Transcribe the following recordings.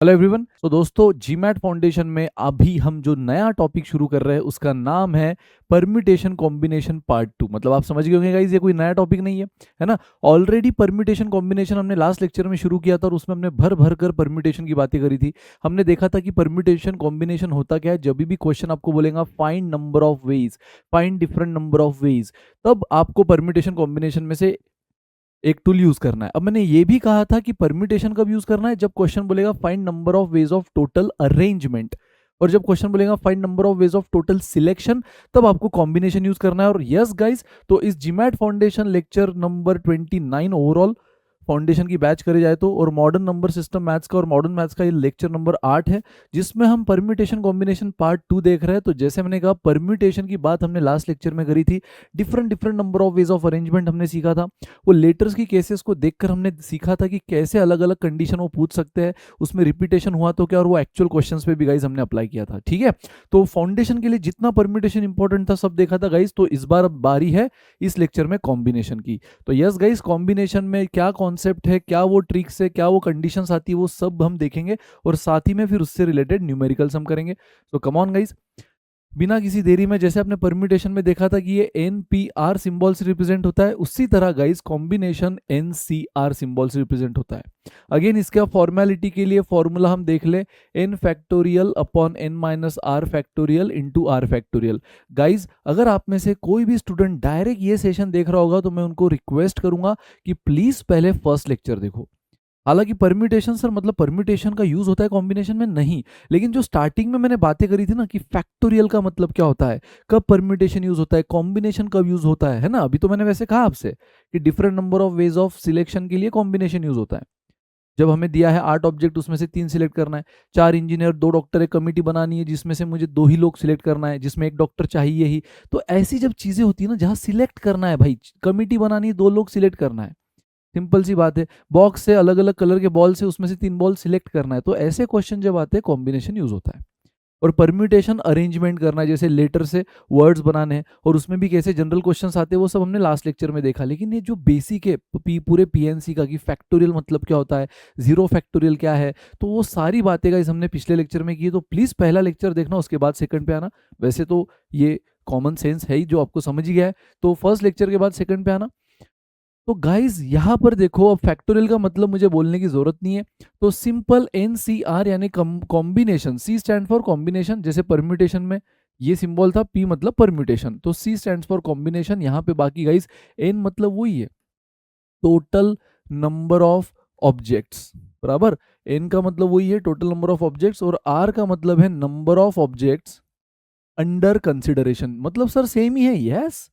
Hello everyone. तो दोस्तों GMAT foundation में अभी हम जो नया टॉपिक शुरू कर रहे हैं उसका नाम है परम्यूटेशन कॉम्बिनेशन पार्ट 2। मतलब आप समझ गए होंगे गाइस, ये कोई नया टॉपिक नहीं है ना। ऑलरेडी परम्यूटेशन कॉम्बिनेशन हमने लास्ट लेक्चर में शुरू किया था और उसमें हमने भर भर कर परम्यूटेशन की बातें करी थी। हमने देखा था कि परम्यूटेशन कॉम्बिनेशन होता क्या है। जब भी क्वेश्चन आपको बोलेगा find number of veg, find different number of veg, तब आपको परम्यूटेशन कॉम्बिनेशन में से एक टूल यूज करना है। अब मैंने ये भी कहा था कि परम्यूटेशन कब यूज करना है, जब क्वेश्चन बोलेगा find number of ways of total arrangement, और जब क्वेश्चन बोलेगा find number of ways of total selection, तब आपको कॉम्बिनेशन यूज करना है। और यस गाइस, तो इस GMAT foundation lecture number 29 overall foundation की बैच करे जाए तो, और मॉडर्न नंबर सिस्टम मैथ्स का और मॉडर्न मैथ्स का ये लेक्चर नंबर 8 है, जिसमें हम परम्यूटेशन कॉम्बिनेशन पार्ट 2 देख रहे हैं। तो जैसे मैंने कहा, परम्यूटेशन की बात हमने लास्ट लेक्चर में करी थी। Different different number of ways of arrangement हमने सीखा था। वो लेटर्स की केसेस को देखकर हमने सीखा था कि कैसे अलग अलग कंडीशन वो पूछ सकते हैं, उसमें रिपीटेशन हुआ तो क्या, और वो एक्चुअल क्वेश्चंस पे भी गाइज हमने अप्लाई किया था। ठीक है, तो फाउंडेशन के लिए जितना परम्यूटेशन इंपॉर्टेंट था सब देखा था गाइज। तो इस बार अब बारी है इस लेक्चर में कॉम्बिनेशन की। तो यस गाइज, कॉम्बिनेशन में क्या कॉन्सेप्ट है, क्या वो ट्रिक्स है, क्या वो कंडीशंस आती है, वो सब हम देखेंगे, और साथ ही में फिर उससे रिलेटेड न्यूमेरिकल्स हम करेंगे। तो कम ऑन गाइज, बिना किसी देरी में, जैसे आपने परम्यूटेशन में देखा था कि ये एन पी आर सिंबल से रिप्रेजेंट होता है, उसी तरह guys combination n c r symbol से रिप्रेजेंट होता है। अगेन इसका फॉर्मेलिटी के लिए फॉर्मूला हम देख ले, n factorial upon n minus r factorial into r factorial. Guys अगर आप में से कोई भी स्टूडेंट डायरेक्ट ये सेशन देख रहा होगा तो मैं उनको रिक्वेस्ट करूंगा कि प्लीज पहले फर्स्ट लेक्चर देखो। हालांकि परम्यूटेशन सर मतलब परम्यूटेशन का यूज होता है कॉम्बिनेशन में, नहीं, लेकिन जो स्टार्टिंग में मैंने बातें करी थी ना कि फैक्टोरियल का मतलब क्या होता है, कब परम्यूटेशन यूज होता है, कॉम्बिनेशन कब यूज होता है ना। अभी तो मैंने वैसे कहा आपसे कि different number of ways of selection के लिए कॉम्बिनेशन यूज होता है। जब हमें दिया है 8 ऑब्जेक्ट, उसमें से 3 सिलेक्ट करना है, 4 इंजीनियर 2 डॉक्टर, एक कमेटी बनानी है जिसमें से मुझे 2 ही लोग सिलेक्ट करना है, जिसमें एक डॉक्टर चाहिए ही। तो ऐसी जब चीजें होती है ना, जहां सिलेक्ट करना है भाई, कमेटी बनानी है, 2 लोग सिलेक्ट करना है, सिंपल सी बात है। बॉक्स से अलग अलग कलर के बॉल से उसमें से 3 बॉल सिलेक्ट करना है, तो ऐसे क्वेश्चन जब आते हैं कॉम्बिनेशन यूज होता है। और परम्यूटेशन अरेंजमेंट करना है, जैसे लेटर से वर्ड्स बनाने हैं, और उसमें भी कैसे जनरल क्वेश्चंस आते हैं, वो सब हमने लास्ट लेक्चर में देखा। लेकिन ये जो बेसिक है पूरे पीएनसी का, कि फैक्टोरियल मतलब क्या होता है, जीरो फैक्टोरियल क्या है, तो वो सारी बातें गाइस हमने पिछले लेक्चर में की। तो प्लीज पहला लेक्चर देखना, उसके बाद सेकंड पे आना। वैसे तो ये कॉमन सेंस है ही, जो आपको समझ ही गया है, तो फर्स्ट लेक्चर के बाद सेकंड पे आना। तो गाइज यहां पर देखो, अब फैक्टोरियल का मतलब मुझे बोलने की जरूरत नहीं है। तो सिंपल एन सी आर यानी combination, c stand for combination. जैसे परम्यूटेशन में ये सिंबल था, पी मतलब परम्यूटेशन, तो सी स्टैंड फॉर कॉम्बिनेशन यहाँ पे। बाकी गाइज एन मतलब वही है, टोटल नंबर ऑफ ऑब्जेक्ट्स, बराबर। एन का मतलब वही है, टोटल नंबर ऑफ ऑब्जेक्ट्स, और आर का मतलब है number of objects under consideration. मतलब सर सेम ही है, yes.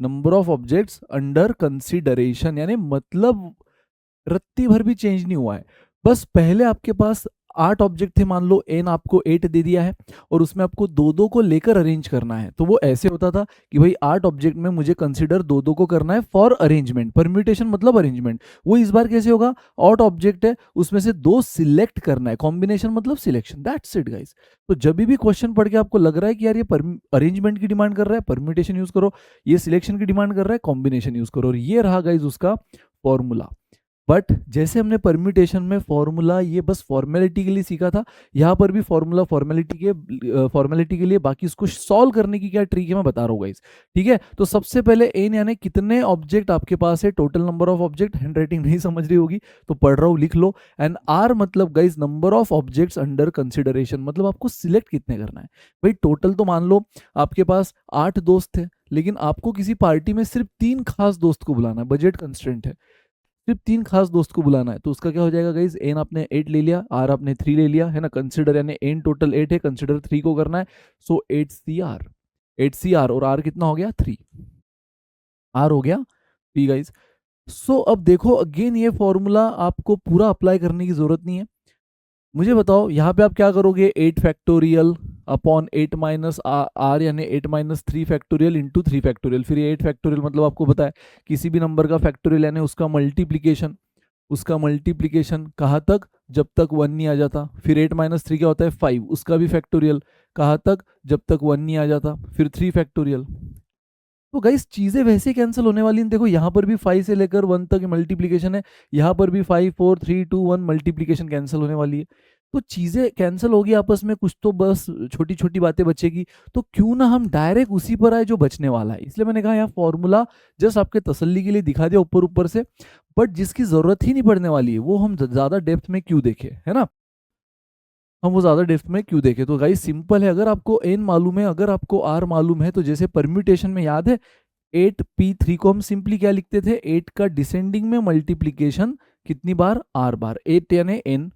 Number of objects under consideration यानी मतलब रत्ती भर भी चेंज नहीं हुआ है। बस पहले आपके पास 8 ऑब्जेक्ट थे, मान लो एन आपको 8 दे दिया है, और उसमें आपको दो दो को लेकर अरेंज करना है। तो वो ऐसे होता था कि भाई 8 ऑब्जेक्ट में मुझे कंसिडर दो दो को करना है फॉर अरेंजमेंट, परम्यूटेशन मतलब अरेंजमेंट। वो इस बार कैसे होगा, 8 ऑब्जेक्ट है, उसमें से 2 सिलेक्ट करना है, कॉम्बिनेशन मतलब सिलेक्शन, दैट्स इट गाइस। तो जब भी क्वेश्चन पढ़ के आपको लग रहा है कि यार ये अरेंजमेंट की डिमांड कर रहा है, परम्यूटेशन यूज करो, ये सिलेक्शन की डिमांड कर रहा है, कॉम्बिनेशन यूज करो। और ये रहा गाइस उसका फॉर्मूला। बट जैसे हमने परम्यूटेशन में फॉर्मूला ये बस फॉर्मेलिटी के लिए सीखा था, यहाँ पर भी फॉर्मूला फॉर्मेलिटी के लिए। बाकी इसको सॉल्व करने की क्या ट्रिक है मैं बता रहा हूँ गाइस। ठीक है, तो सबसे पहले एन यानी कितने ऑब्जेक्ट आपके पास है, total number of object. Handwriting नहीं समझ रही होगी तो पढ़ रहा हूँ, लिख लो। एंड आर मतलब guys number of objects under consideration, मतलब आपको सिलेक्ट कितने करना है। भाई टोटल तो मान लो आपके पास 8 दोस्त थे, लेकिन आपको किसी पार्टी में सिर्फ 3 खास दोस्त को बुलाना है, बजट कंस्ट्रेंट है, सिर्फ 3 खास दोस्त को बुलाना है। तो उसका क्या हो जाएगा गाइज, एन आपने 8 ले लिया, आर आपने 3 ले लिया है ना। कंसिडर यानी एन टोटल 8 है, कंसिडर 3 को करना है, सो 8 सी आर, और आर कितना हो गया 3, आर हो गया पी गाइज। सो अब देखो अगेन ये फॉर्मूला आपको पूरा अप्लाई करने की जरूरत नहीं है। मुझे बताओ यहाँ पे आप क्या करोगे, 8 फैक्टोरियल अपॉन 8 माइनस आर यानी 8 माइनस 3 फैक्टोरियल इंटू 3 फैक्टोरियल। फिर ये 8 फैक्टोरियल मतलब आपको पता है किसी भी नंबर का फैक्टोरियल यानी उसका मल्टीप्लीकेशन कहाँ तक, जब तक 1 नहीं आ जाता। फिर 8 माइनस 3 क्या होता है 5, उसका भी फैक्टोरियल कहाँ तक, जब तक 1 नहीं आ जाता। फिर 3 फैक्टोरियल। तो गाइस चीजें वैसे कैंसिल होने वाली हैं। देखो यहाँ पर भी 5 से लेकर 1 तक मल्टीप्लीकेशन है, यहाँ पर भी 5 4 3 2 1 मल्टीप्लीकेशन कैंसिल होने वाली है। तो चीज़ें कैंसिल होगी आपस में, कुछ तो बस छोटी छोटी बातें बचेगी। तो क्यों ना हम डायरेक्ट उसी पर आए जो बचने वाला है। इसलिए मैंने कहा यहाँ फॉर्मूला जस्ट आपके तसल्ली के लिए दिखा दिया ऊपर ऊपर से, बट जिसकी ज़रूरत ही नहीं पड़ने वाली है वो हम ज़्यादा डेप्थ में क्यों देखें, है ना। हम वो ज़्यादा डेप्थ में क्यों देखें। तो गाइस सिंपल है, अगर आपको एन मालूम है, अगर आपको आर मालूम है, तो जैसे परम्यूटेशन में याद है 8p3 को हम सिंपली क्या लिखते थे, 8 का डिसेंडिंग में मल्टीप्लीकेशन कितनी बार, आर बार, 8 यानी एन।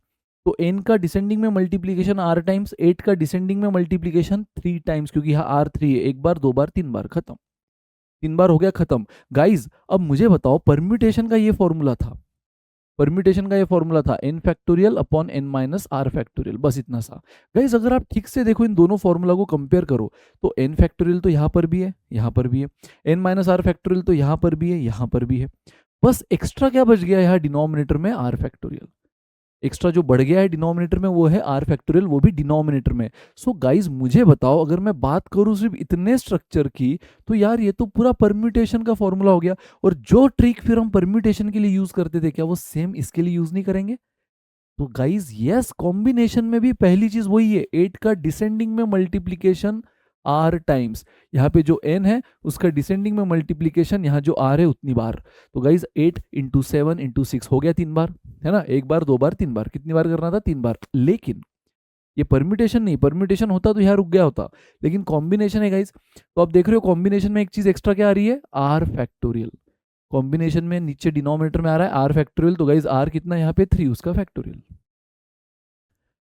तो एन का डिसेंडिंग में मल्टीप्लीकेशन आर टाइम्स, 8 का डिसेंडिंग में मल्टीप्लीकेशन 3 टाइम्स, क्योंकि यहाँ आर 3 है, एक बार, दो बार, तीन बार, खत्म। 3 बार हो गया खत्म। गाइज अब मुझे बताओ, परम्यूटेशन का ये फॉर्मूला था, परम्यूटेशन का ये फॉर्मूला था n factorial upon n minus r factorial, बस इतना सा। गाइज अगर आप ठीक से देखो इन दोनों फॉर्मूला को कंपेयर करो, तो एन फैक्टोरियल तो यहाँ पर भी है, यहाँ पर भी है, एन माइनस आर फैक्टोरियल तो यहाँ पर भी है, यहाँ पर भी है। बस एक्स्ट्रा क्या बच गया यहाँ डिनोमिनेटर में, आर फैक्टोरियल। एक्स्ट्रा जो बढ़ गया है डिनोमिनेटर में वो है आर फैक्टोरियल, वो भी डिनोमिनेटर में। सो गाइज मुझे बताओ, अगर मैं बात करूं सिर्फ इतने स्ट्रक्चर की, तो यार ये तो पूरा परम्यूटेशन का फॉर्मूला हो गया। और जो ट्रिक फिर हम परम्यूटेशन के लिए यूज करते थे, क्या वो सेम इसके लिए यूज नहीं करेंगे। तो गाइज यस, कॉम्बिनेशन में भी पहली चीज वही है, 8 का डिसेंडिंग में मल्टीप्लीकेशन आर टाइम्स, यहाँ पे जो n है उसका डिसेंडिंग में मल्टीप्लीकेशन, यहाँ जो r है उतनी बार। तो गाइज 8 इंटू 7 इंटू 6 हो गया 3 बार, है ना, एक बार, दो बार, तीन बार, कितनी बार करना था, 3 बार। लेकिन ये परम्यूटेशन नहीं, परम्यूटेशन होता तो यहाँ रुक गया होता, लेकिन कॉम्बिनेशन है गाइज। तो आप देख रहे हो कॉम्बिनेशन में एक चीज एक्स्ट्रा क्या आ रही है, आर फैक्टोरियल। कॉम्बिनेशन में नीचे डिनोमिनेटर में आ रहा है आर फैक्टोरियल, तो गाइज आर कितना यहाँ पे 3, उसका फैक्टोरियल।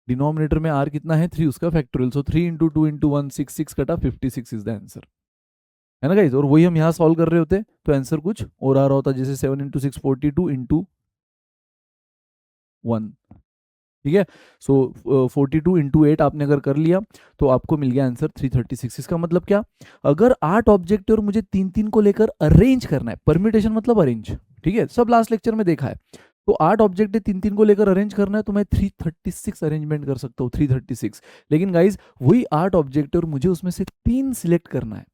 डिनोमिनेटर में आर कितना है 3, उसका फैक्टोरियल। सो 3 इंटू 2 इंटू 1 6, 6 कटा 56 इज द आंसर, है ना गाइज। और वही हम यहाँ सॉल्व कर रहे होते तो आंसर कुछ और आ रहा होता, जैसे 7 इंटू 6 42 इंटू 1, ठीक है। सो 42 इंटू 8 आपने अगर कर लिया तो आपको मिल गया आंसर 336। इसका मतलब क्या, अगर 8 ऑब्जेक्ट है और मुझे 3 3 को लेकर अरेंज करना है, परम्यूटेशन मतलब अरेंज, ठीक है, सब लास्ट लेक्चर में देखा है। तो 8 ऑब्जेक्ट है, 3 3 को लेकर अरेंज करना है, तो मैं 336 अरेंजमेंट कर सकता हूँ, 336। लेकिन गाइज वही 8 ऑब्जेक्ट है और मुझे उसमें से 3 सिलेक्ट करना है,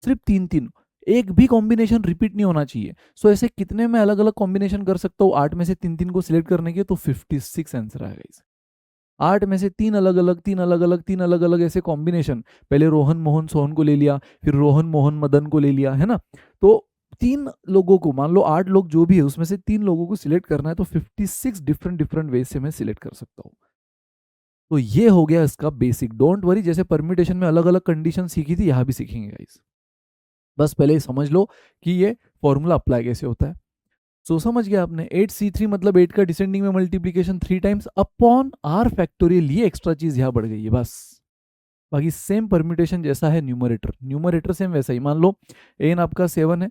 सिर्फ 3 3, एक भी कॉम्बिनेशन रिपीट नहीं होना चाहिए। सो ऐसे कितने मैं अलग अलग कॉम्बिनेशन कर सकता हूँ 8 में से 3 3 को सिलेक्ट करने के, तो 56 आंसर आएगा इस। 8 में से 3 अलग अलग, 3 अलग अलग, 3 अलग अलग ऐसे कॉम्बिनेशन, पहले रोहन मोहन सोहन को ले लिया, फिर रोहन मोहन मदन को ले लिया, है ना। तो 3 लोगों को, मान लो 8 लोग जो भी है उसमें से 3 लोगों को सिलेक्ट करना है, तो 56 डिफरेंट डिफरेंट वे से मैं सिलेक्ट कर सकता हूँ। तो ये हो गया इसका बेसिक। डोंट वरी, जैसे परम्यूटेशन में अलग अलग कंडीशन सीखी थी, यहाँ भी सीखेंगे गाइस। बस पहले समझ लो कि ये फॉर्मूला अप्लाई कैसे होता है। सो समझ गया आपने, 8c3 मतलब 8 का डिसेंडिंग में multiplication 3 times upon r factorial, ये एक्स्ट्रा चीज यहाँ बढ़ गई है बस। बाकी सेम परम्यूटेशन जैसा है न्यूमरेटर, न्यूमरेटर सेम वैसा ही। मान लो एन आपका 7 है,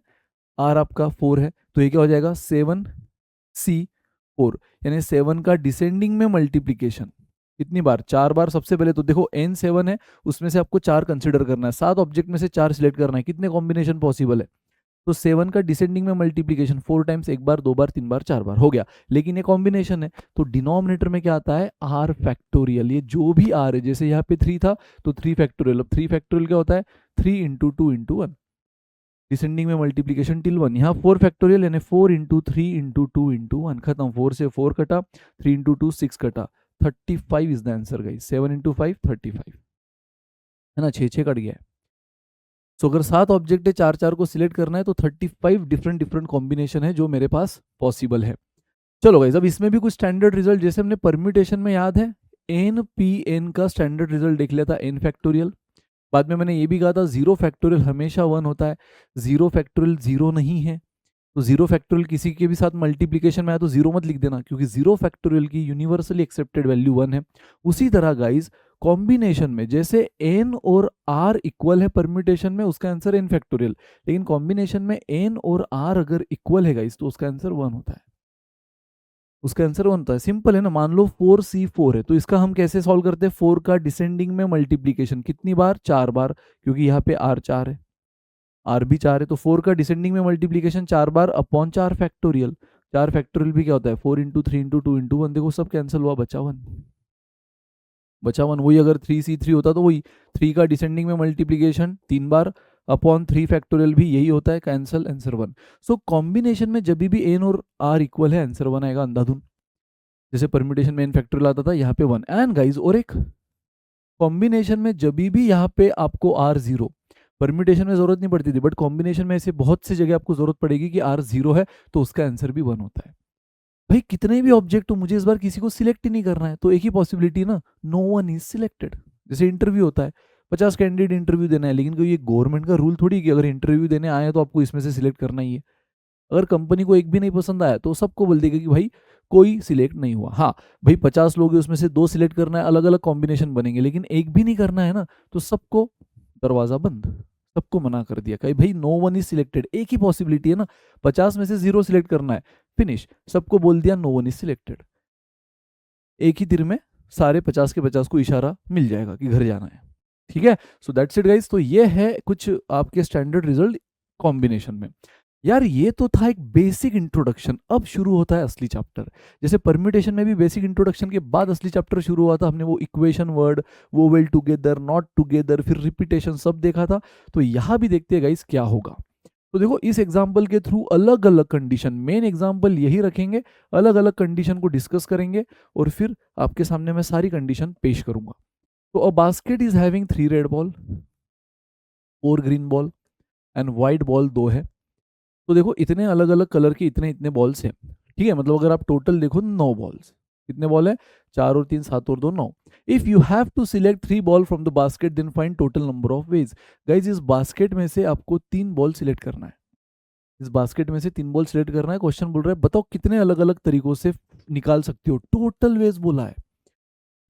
आर आपका 4 है, तो ये क्या हो जाएगा 7c4, यानी 7 का डिसेंडिंग में मल्टीप्लीकेशन कितनी बार, 4 बार। सबसे पहले तो देखो n 7 है, उसमें से आपको 4 कंसिडर करना है, 7 ऑब्जेक्ट में से 4 सिलेक्ट करना है, कितने कॉम्बिनेशन पॉसिबल है। तो 7 का डिसेंडिंग में मल्टीप्लीकेशन 4 टाइम्स, एक बार, दो बार, तीन बार, 4 बार हो गया। लेकिन ये कॉम्बिनेशन है, तो डिनोमिनेटर में क्या आता है, आर फैक्टोरियल। ये जो भी आर है, जैसे यहाँ पे 3 था तो 3 फैक्टोरियल, अब 3 फैक्टोरियल क्या होता है 3 इंटू 2 इंटू 1, डिसेंडिंग में मल्टीप्लीकेशन टिल 1। यहाँ 4 फैक्टोरियल यानी 4 इंटू 3 इंटू 2 इंटू 1, खत्म। 4 से 4 कटा, 3 इंटू 2 6 कटा, 35 is the answer guys. 7 into 5 35, है ना, 6 6 कट गया है। सो अगर 7 ऑब्जेक्ट है, 4 4 को सिलेक्ट करना है, तो 35 डिफरेंट डिफरेंट कॉम्बिनेशन है जो मेरे पास पॉसिबल है। चलो गाइस, अब इसमें भी कुछ स्टैंडर्ड रिजल्ट, जैसे हमने परम्यूटेशन में याद है एन पी एन का स्टैंडर्ड रिजल्ट देख लिया था, एन फैक्टोरियल। बाद में मैंने ये भी कहा था 0 फैक्टोरियल हमेशा 1 होता है, 0 फैक्टोरियल 0 नहीं है। तो 0 फैक्टोरियल किसी के भी साथ मल्टीप्लीकेशन में आया तो 0 मत लिख देना, क्योंकि 0 फैक्टोरियल की यूनिवर्सली एक्सेप्टेड वैल्यू 1 है। उसी तरह गाइज कॉम्बिनेशन में जैसे n और r इक्वल है परम्यूटेशन में, उसका आंसर n फैक्टोरियल, लेकिन कॉम्बिनेशन में n और r अगर इक्वल है गाइज तो उसका आंसर 1 होता है, उसका आंसर 1 होता है। सिंपल है ना, मान लो 4c4 है, तो इसका हम कैसे सॉल्व करते हैं, 4 का डिसेंडिंग में मल्टीप्लीकेशन कितनी बार, 4 बार, क्योंकि यहाँ पे r 4 है, r भी 4 है, तो 4 का डिसेंडिंग में multiplication 4 bar upon 4 factorial. 4 factorial भी क्या होता है 4 इंटू 3 इंटू 2 इंटू 1, देखो सब कैंसिल हुआ, बचा 1, बचा 1। वही अगर 3c3 होता तो वही 3 का डिसेंडिंग में मल्टीप्लीकेशन 3 बार अपॉन 3 फैक्टोरियल भी यही होता है, कैंसिल, आंसर 1। सो कॉम्बिनेशन में जब भी n और r इक्वल है आंसर 1 आएगा अंधाधुन। जैसे परम्यूटेशन में n फैक्टोरियल आता था, यहाँ पे 1। एंड गाइज और एक कॉम्बिनेशन में जब भी यहाँ पे आपको R0, परम्यूटेशन में जरूरत नहीं पड़ती थी, बट कॉम्बिनेशन में ऐसे बहुत सी जगह आपको जरूरत पड़ेगी कि R0 है तो उसका आंसर भी 1 होता है। भाई कितने भी ऑब्जेक्ट हो, मुझे इस बार किसी को सिलेक्ट ही नहीं करना है, तो एक ही पॉसिबिलिटी ना, नो वन इज सिलेक्टेड। जैसे इंटरव्यू होता है, 50 कैंडिडेट इंटरव्यू देना है, लेकिन कोई ये गवर्नमेंट का रूल थोड़ी कि अगर इंटरव्यू देने आए तो आपको इसमें से सिलेक्ट करना ही है। अगर कंपनी को एक भी नहीं पसंद आया तो सबको बोल देगा कि भाई कोई सिलेक्ट नहीं हुआ। हाँ भाई 50 लोग हैं उसमें से 2 सिलेक्ट करना है, अलग अलग कॉम्बिनेशन बनेंगे, लेकिन एक भी नहीं करना है ना, तो सबको दरवाजा बंद, सबको मना कर दिया कहीं भाई नो वन इज सिलेक्टेड। एक ही पॉसिबिलिटी है ना, 50 में से 0 सिलेक्ट करना है, फिनिश, सबको बोल दिया नो वन इज सिलेक्टेड। एक ही तीर में सारे 50 के 50 को इशारा मिल जाएगा कि घर जाना है। ठीक है, सो दैट्स इट गाइस। तो ये है कुछ आपके स्टैंडर्ड रिजल्ट कॉम्बिनेशन में। यार ये तो था एक बेसिक इंट्रोडक्शन, अब शुरू होता है असली चैप्टर। जैसे परम्यूटेशन में भी बेसिक इंट्रोडक्शन के बाद असली चैप्टर शुरू हुआ था, हमने वो इक्वेशन वर्ड, वो वेल टुगेदर, नॉट टुगेदर, फिर रिपीटेशन सब देखा था। तो यहाँ भी देखते हैं गाइस क्या होगा। तो देखो इस एग्जाम्पल के थ्रू अलग अलग कंडीशन, मेन एग्जाम्पल यही रखेंगे, अलग अलग कंडीशन को डिस्कस करेंगे और फिर आपके सामने मैं सारी कंडीशन पेश करूंगा। तो a basket is having 3 red ball, 4 green ball and white ball 2 है। तो देखो इतने अलग अलग कलर के इतने इतने बॉल्स हैं। ठीक है, मतलब अगर आप टोटल देखो 9 बॉल्स, कितने बॉल है, 4 और 3 7 और 2 9। If you have to select 3 ball from the basket then find total number of ways. Guys इस बास्केट में से आपको 3 बॉल सिलेक्ट करना है, इस बास्केट में से 3 बॉल सिलेक्ट करना है। क्वेश्चन बोल रहा है बताओ कितने अलग अलग तरीकों से निकाल सकते हो, टोटल वेज बोला है।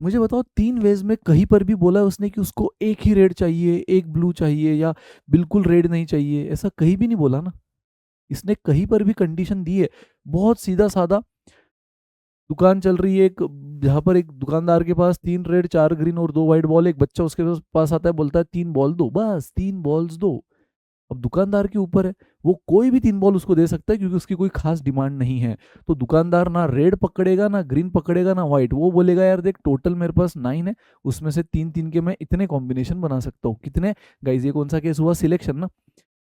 मुझे बताओ 3 वेज में कहीं पर भी बोला है उसने कि उसको एक ही रेड चाहिए, एक ब्लू चाहिए या बिल्कुल रेड नहीं चाहिए, ऐसा कहीं भी नहीं बोला ना। इसने कहीं पर भी कंडीशन दी है, बहुत सीधा साधा। दुकान चल रही है एक, जहां पर एक दुकानदार के पास 3 रेड 4 ग्रीन और 2 व्हाइट बॉल, एक बच्चा उसके पास आता है बोलता है 3 बॉल दो, बस 3 बॉल्स दो। अब दुकानदार के ऊपर है, वो कोई भी 3 बॉल उसको दे सकता है क्योंकि उसकी कोई खास डिमांड नहीं है। तो दुकानदार ना रेड पकड़ेगा, ना ग्रीन पकड़ेगा, ना व्हाइट, वो बोलेगा यार देख टोटल मेरे पास 9 है, उसमें से 3 3 के मैं इतने कॉम्बिनेशन बना सकता हूँ। कितने गाइज, ये कौन सा केस हुआ, सिलेक्शन ना।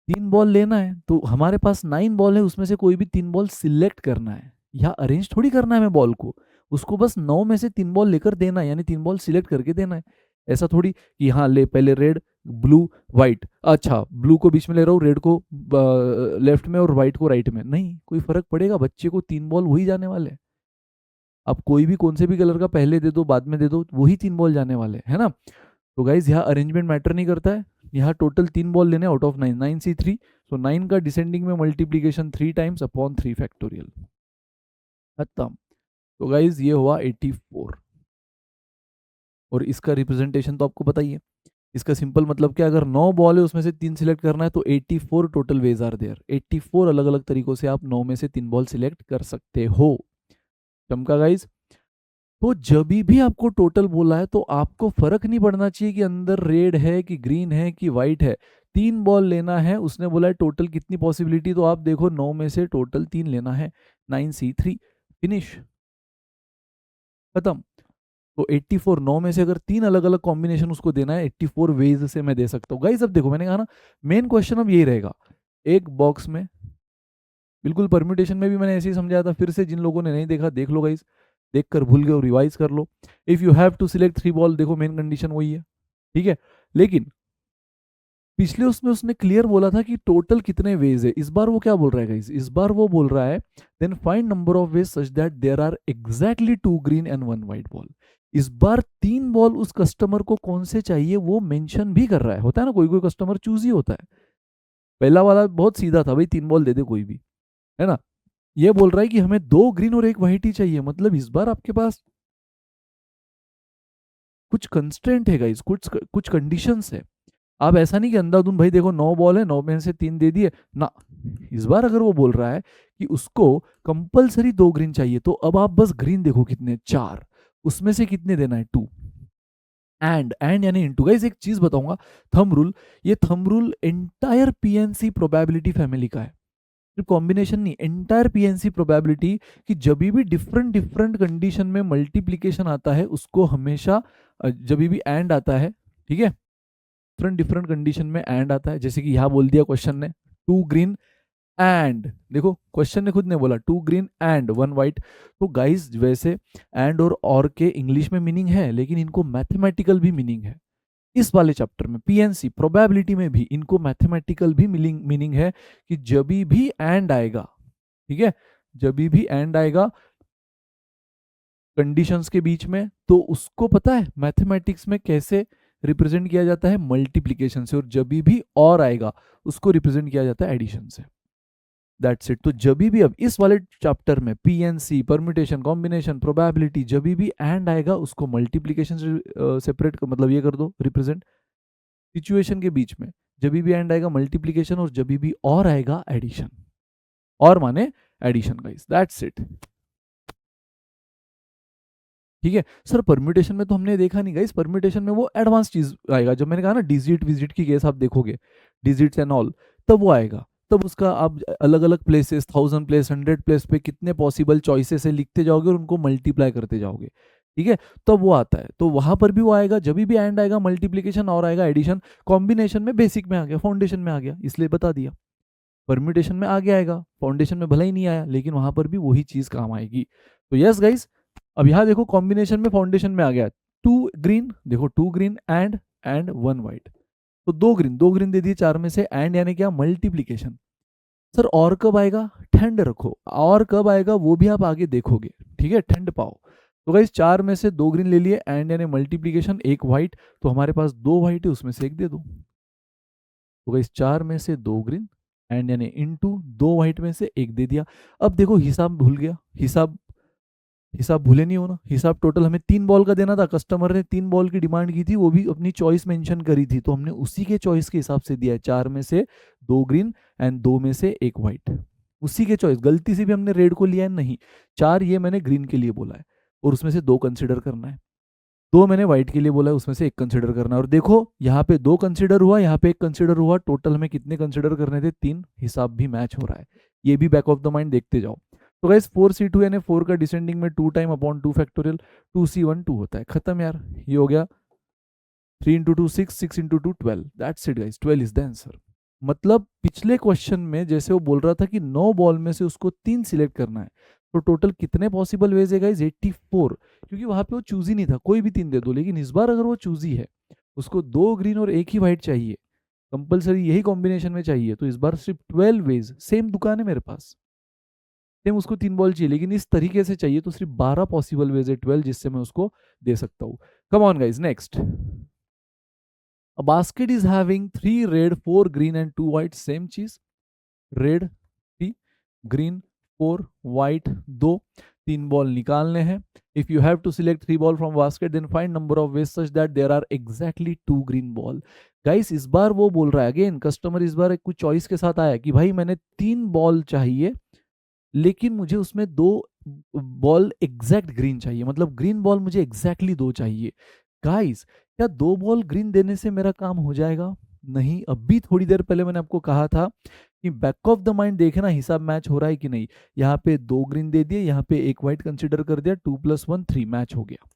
3 बॉल लेना है तो हमारे पास 9 बॉल है, उसमें से कोई भी 3 बॉल सिलेक्ट करना है, या अरेंज थोड़ी करना है मैं बॉल को, उसको बस 9 में से 3 बॉल लेकर देना है, यानी 3 बॉल सिलेक्ट करके देना है। ऐसा थोड़ी कि हाँ ले पहले रेड ब्लू व्हाइट, अच्छा ब्लू को बीच में ले रहा हूँ, रेड को लेफ्ट में और व्हाइट को राइट में, नहीं कोई फर्क पड़ेगा, बच्चे को 3 बॉल वही जाने वाले हैं। आप कोई भी कौन से भी कलर का पहले दे दो बाद में दे दो, वही 3 बॉल जाने वाले है ना। तो गाइज यहाँ अरेंजमेंट मैटर नहीं करता है, यहाँ टोटल 3 बॉल लेने आउट ऑफ 9, 9C3, तो 9 का डिसेंडिंग में मल्टीप्लीकेशन 3 टाइम्स अपॉन 3 फैक्टोरियल, खत्म। तो गाइज ये हुआ 84, और इसका रिप्रेजेंटेशन तो आपको पता ही है। इसका सिंपल मतलब क्या, अगर 9 बॉल है उसमें से 3 सिलेक्ट करना है तो 84 टोटल वेज आर देयर, 84 अलग अलग तरीकों से आप 9 में से 3 बॉल सिलेक्ट कर सकते हो। चमका गाइज। तो जब भी आपको टोटल बोला है तो आपको फर्क नहीं पड़ना चाहिए कि अंदर रेड है कि ग्रीन है कि व्हाइट है, 3 बॉल लेना है। उसने बोला है टोटल कितनी पॉसिबिलिटी, तो आप देखो 9 में से टोटल 3 लेना है, 9C3, फिनिश, खत्म। तो 84 9 में से अगर 3 अलग अलग कॉम्बिनेशन उसको देना है, 84 वेज से मैं दे सकता हूँ। गाइस अब देखो मैंने कहा ना, मेन क्वेश्चन अब यही रहेगा, एक बॉक्स में, बिल्कुल परम्यूटेशन में भी मैंने ऐसे ही समझाया था, फिर से जिन लोगों ने नहीं देखा देख लो गाइस, देख कर भूल गए और रिवाइज कर लो। If you have to select 3 ball, देखो मेन कंडीशन वही है, ठीक है। लेकिन पिछले उसमें उसने क्लियर बोला था कि टोटल कितने वेज है, इस बार वो क्या बोल रहा है गाइस, इस बार वो बोल रहा है then find number of ways such that there are exactly 2 green and 1 white ball. इस बार 3 बॉल उस कस्टमर को कौन से चाहिए वो मेंशन भी कर रहा है। होता है ना कोई कोई कस्टमर चूज ही होता है, पहला वाला बहुत सीधा था भाई 3 बॉल दे दे कोई भी, है ना। ये बोल रहा है कि हमें 2 ग्रीन और 1 व्हाइट ही चाहिए, मतलब इस बार आपके पास कुछ कंस्ट्रेंट है गाइस, कुछ कंडीशंस है। आप ऐसा नहीं कि अंधाधुंध भाई देखो 9 बॉल है 9 में से 3 दे दिए ना। इस बार अगर वो बोल रहा है कि उसको कंपलसरी 2 ग्रीन चाहिए, तो अब आप बस ग्रीन देखो कितने, 4, उसमें से कितने देना है, 2। एंड यानी इनटू। गाइस एक चीज बताऊंगा, थंब रूल, ये thumb rule entire PNC probability family का है, सिर्फ कॉम्बिनेशन नहीं, एंटायर पीएनसी प्रोबेबिलिटी कि जब भी डिफरेंट डिफरेंट कंडीशन में मल्टीप्लीकेशन आता है उसको हमेशा, जब भी एंड आता है, ठीक है, डिफरेंट डिफरेंट कंडीशन में एंड आता है, जैसे कि यहाँ बोल दिया क्वेश्चन ने 2 ग्रीन एंड देखो क्वेश्चन ने खुद ने बोला 2 ग्रीन एंड 1 वाइट। तो गाइस वैसे एंड और के इंग्लिश में मीनिंग है, लेकिन इनको मैथमेटिकल भी मीनिंग है। इस वाले चैप्टर में पीएनसी प्रोबेबिलिटी में भी इनको मैथमेटिकल भी मीनिंग है कि जब भी एंड आएगा, ठीक है, जब भी एंड आएगा कंडीशंस के बीच में, तो उसको पता है मैथमेटिक्स में कैसे रिप्रेजेंट किया जाता है, मल्टीप्लीकेशन से। और जब भी और आएगा उसको रिप्रेजेंट किया जाता है एडिशन से। That's it. तो जब भी अब इस वाले चैप्टर में पीएनसी परम्यूटेशन कॉम्बिनेशन प्रोबेबिलिटी जब भी एंड आएगा उसको मल्टीप्लीकेशन से सेपरेट मतलब ये कर दो रिप्रेजेंट। सिचुएशन के बीच में जब भी एंड आएगा मल्टीप्लीकेशन, और जब भी और आएगा एडिशन। और माने एडिशन गाइस, दैट्स इट। ठीक है सर, परम्यूटेशन में तो हमने देखा नहीं गाइस, परम्यूटेशन में वो एडवांस चीज आएगा। जब मैंने कहा ना डिजिट विजिट की केस आप देखोगे, डिजिट्स एंड ऑल, तब वो आएगा। तब उसका आप अलग अलग प्लेसेस 1000 प्लेस 100 प्लेस पे कितने पॉसिबल चॉइसेस से लिखते जाओगे और उनको मल्टीप्लाई करते जाओगे, ठीक है, तब वो आता है। तो वहां पर भी वो आएगा, जब भी एंड आएगा मल्टीप्लीकेशन और आएगा एडिशन। कॉम्बिनेशन में बेसिक में आ गया, फाउंडेशन में आ गया, इसलिए बता दिया। परम्यूटेशन में आगे आएगा, फाउंडेशन में भले ही नहीं आया, लेकिन वहां पर भी वही चीज काम आएगी। तो यस गाइस, अब यहाँ देखो कॉम्बिनेशन में फाउंडेशन में आ गया 2 ग्रीन, देखो 2 ग्रीन एंड 1 वाइट। तो 2 ग्रीन दे दिए 4 में से, एंड यानी क्या, मल्टीप्लीकेशन। सर और कब आएगा, ठंड रखो, और कब आएगा वो भी आप आगे देखोगे, ठीक है, ठंड पाओ। तो गाइस 4 में से 2 ग्रीन ले लिए, एंड यानी मल्टीप्लीकेशन, 1 वाइट, तो हमारे पास 2 वाइट है, उसमें से 1 दे दो। तो गाइस 4 में से 2 ग्रीन एंड यानी इनटू 2 वाइट में से 1 दे दिया। अब देखो हिसाब भूल गया, हिसाब भूले नहीं हो ना। हिसाब टोटल हमें 3 बॉल का देना था, कस्टमर ने 3 बॉल की डिमांड की थी, वो भी अपनी चॉइस मेंशन करी थी, तो हमने उसी के चॉइस के हिसाब से दिया है। 4 में से 2 ग्रीन एंड 2 में से 1 वाइट, उसी के चॉइस। गलती से भी हमने रेड को लिया है नहीं, 4 ये मैंने ग्रीन के लिए बोला है, और उसमें से 2 कंसिडर करना है। 2 मैंने व्हाइट के लिए बोला है, उसमें से 1 कंसिडर करना है। और देखो यहाँ पे 2 कंसिडर हुआ, यहाँ पे 1 कंसिडर हुआ, टोटल हमें कितने कंसिडर करने थे, 3। हिसाब भी मैच हो रहा है, ये भी बैक ऑफ द माइंड देखते जाओ। तो गाइस 4c2 यानी 4 का डिसेंडिंग में 2 टाइम अपॉन 2 फैक्टोरियल 2c1 2 होता है। खत्म यार, ये हो गया। 3 into 2 6, 6 into 2 12, that's it guys, 12 is the answer. मतलब पिछले क्वेश्चन में जैसे वो बोल रहा था कि 9 बॉल में से उसको 3 सिलेक्ट करना है, तो टोटल कितने पॉसिबल वेज है गाइस, 84। क्योंकि वहां पे वो चूज ही नहीं था, कोई भी 3 दे दो, लेकिन इस बार अगर वो चूज ही है, उसको 2 ग्रीन और 1 ही व्हाइट चाहिए, कंपलसरी यही कॉम्बिनेशन में चाहिए, तो इस बार सिर्फ 12 वेज। सेम दुकान है मेरे पास, सेम उसको 3 बॉल चाहिए, लेकिन इस तरीके से चाहिए, तो सिर्फ 12 पॉसिबल वेज है, 12 जिससे मैं उसको दे सकता हूँ। Come on guys, next. A basket is having 3 red, 4 green and 2 white. Same चीज, रेड 3, ग्रीन 4, white 2, 3 बॉल निकालने हैं। If you have to select 3 ball from basket then find number of ways such that there are exactly 2 green ball. Guys इस बार वो बोल रहा है, again customer इस बार एक कुछ चॉइस के साथ आया कि भाई मैंने 3 बॉल चाहिए, लेकिन मुझे उसमें 2 बॉल एग्जैक्ट ग्रीन चाहिए, मतलब ग्रीन बॉल मुझे एग्जैक्टली 2 चाहिए। गाइस क्या 2 बॉल ग्रीन देने से मेरा काम हो जाएगा? नहीं। अभी थोड़ी देर पहले मैंने आपको कहा था कि बैक ऑफ द माइंड देखना हिसाब मैच हो रहा है कि नहीं। यहाँ पे 2 ग्रीन दे दिए, यहाँ पे 1 व्हाइट कंसिडर कर दिया, 2 + 1 3, मैच हो गया।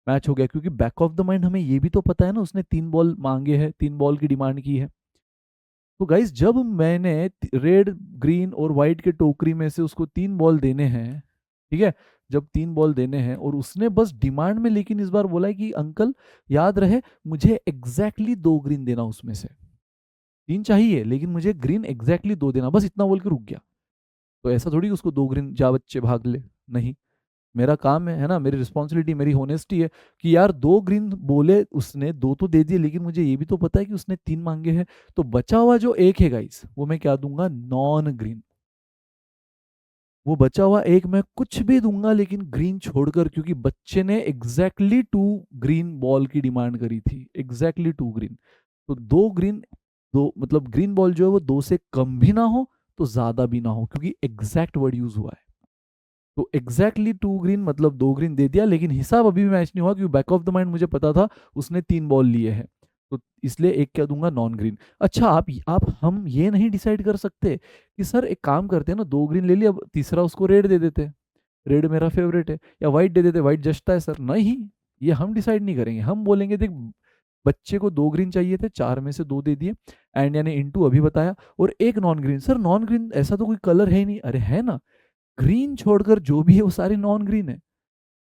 मैच हो गया क्योंकि बैक ऑफ द माइंड हमें ये भी तो पता है ना, उसने 3 बॉल मांगे हैं, 3 बॉल की डिमांड की है। तो गाइस जब मैंने रेड ग्रीन और व्हाइट के टोकरी में से उसको 3 बॉल देने हैं, ठीक है, जब 3 बॉल देने हैं और उसने बस डिमांड में लेकिन इस बार बोला है कि अंकल याद रहे मुझे एग्जैक्टली 2 ग्रीन देना, उसमें से 3 चाहिए लेकिन मुझे ग्रीन एग्जैक्टली 2 देना, बस इतना बोल के रुक गया। तो ऐसा थोड़ी उसको 2 ग्रीन जा बच्चे भाग ले, नहीं। मेरा काम है ना, मेरी रिस्पॉन्सिबिलिटी, मेरी होनेस्टी है कि यार 2 ग्रीन बोले उसने, 2 तो दे दिए, लेकिन मुझे ये भी तो पता है कि उसने 3 मांगे हैं। तो बचा हुआ जो 1 है गाइस, वो मैं क्या दूंगा, नॉन ग्रीन। वो बचा हुआ 1 मैं कुछ भी दूंगा लेकिन ग्रीन छोड़कर, क्योंकि बच्चे ने एग्जैक्टली 2 ग्रीन बॉल की डिमांड करी थी, एग्जैक्टली 2 ग्रीन। तो 2 ग्रीन, 2 मतलब ग्रीन बॉल जो है वो 2 से कम भी ना हो तो ज्यादा भी ना हो, क्योंकि एग्जैक्ट वर्ड यूज हुआ है। तो एग्जैक्टली 2 ग्रीन मतलब 2 ग्रीन दे दिया, लेकिन हिसाब अभी भी मैच नहीं हुआ क्योंकि बैक ऑफ द माइंड मुझे पता था उसने 3 बॉल लिए हैं, तो इसलिए 1 क्या दूंगा, नॉन ग्रीन। अच्छा आप हम ये नहीं डिसाइड कर सकते कि सर एक काम करते हैं ना, 2 ग्रीन ले लिया, अब तीसरा उसको रेड दे देते, रेड मेरा फेवरेट है, या व्हाइट दे देते, व्हाइट जचता है सर, नहीं, ये हम डिसाइड नहीं करेंगे। हम बोलेंगे देख बच्चे को 2 ग्रीन चाहिए थे, 4 में से 2 दे दिए, एंड यानी इनटू अभी बताया, और एक non green. Sir non green ऐसा तो कोई कलर है ही नहीं। अरे है ना, ग्रीन छोड़कर जो भी है वो सारे नॉन ग्रीन है।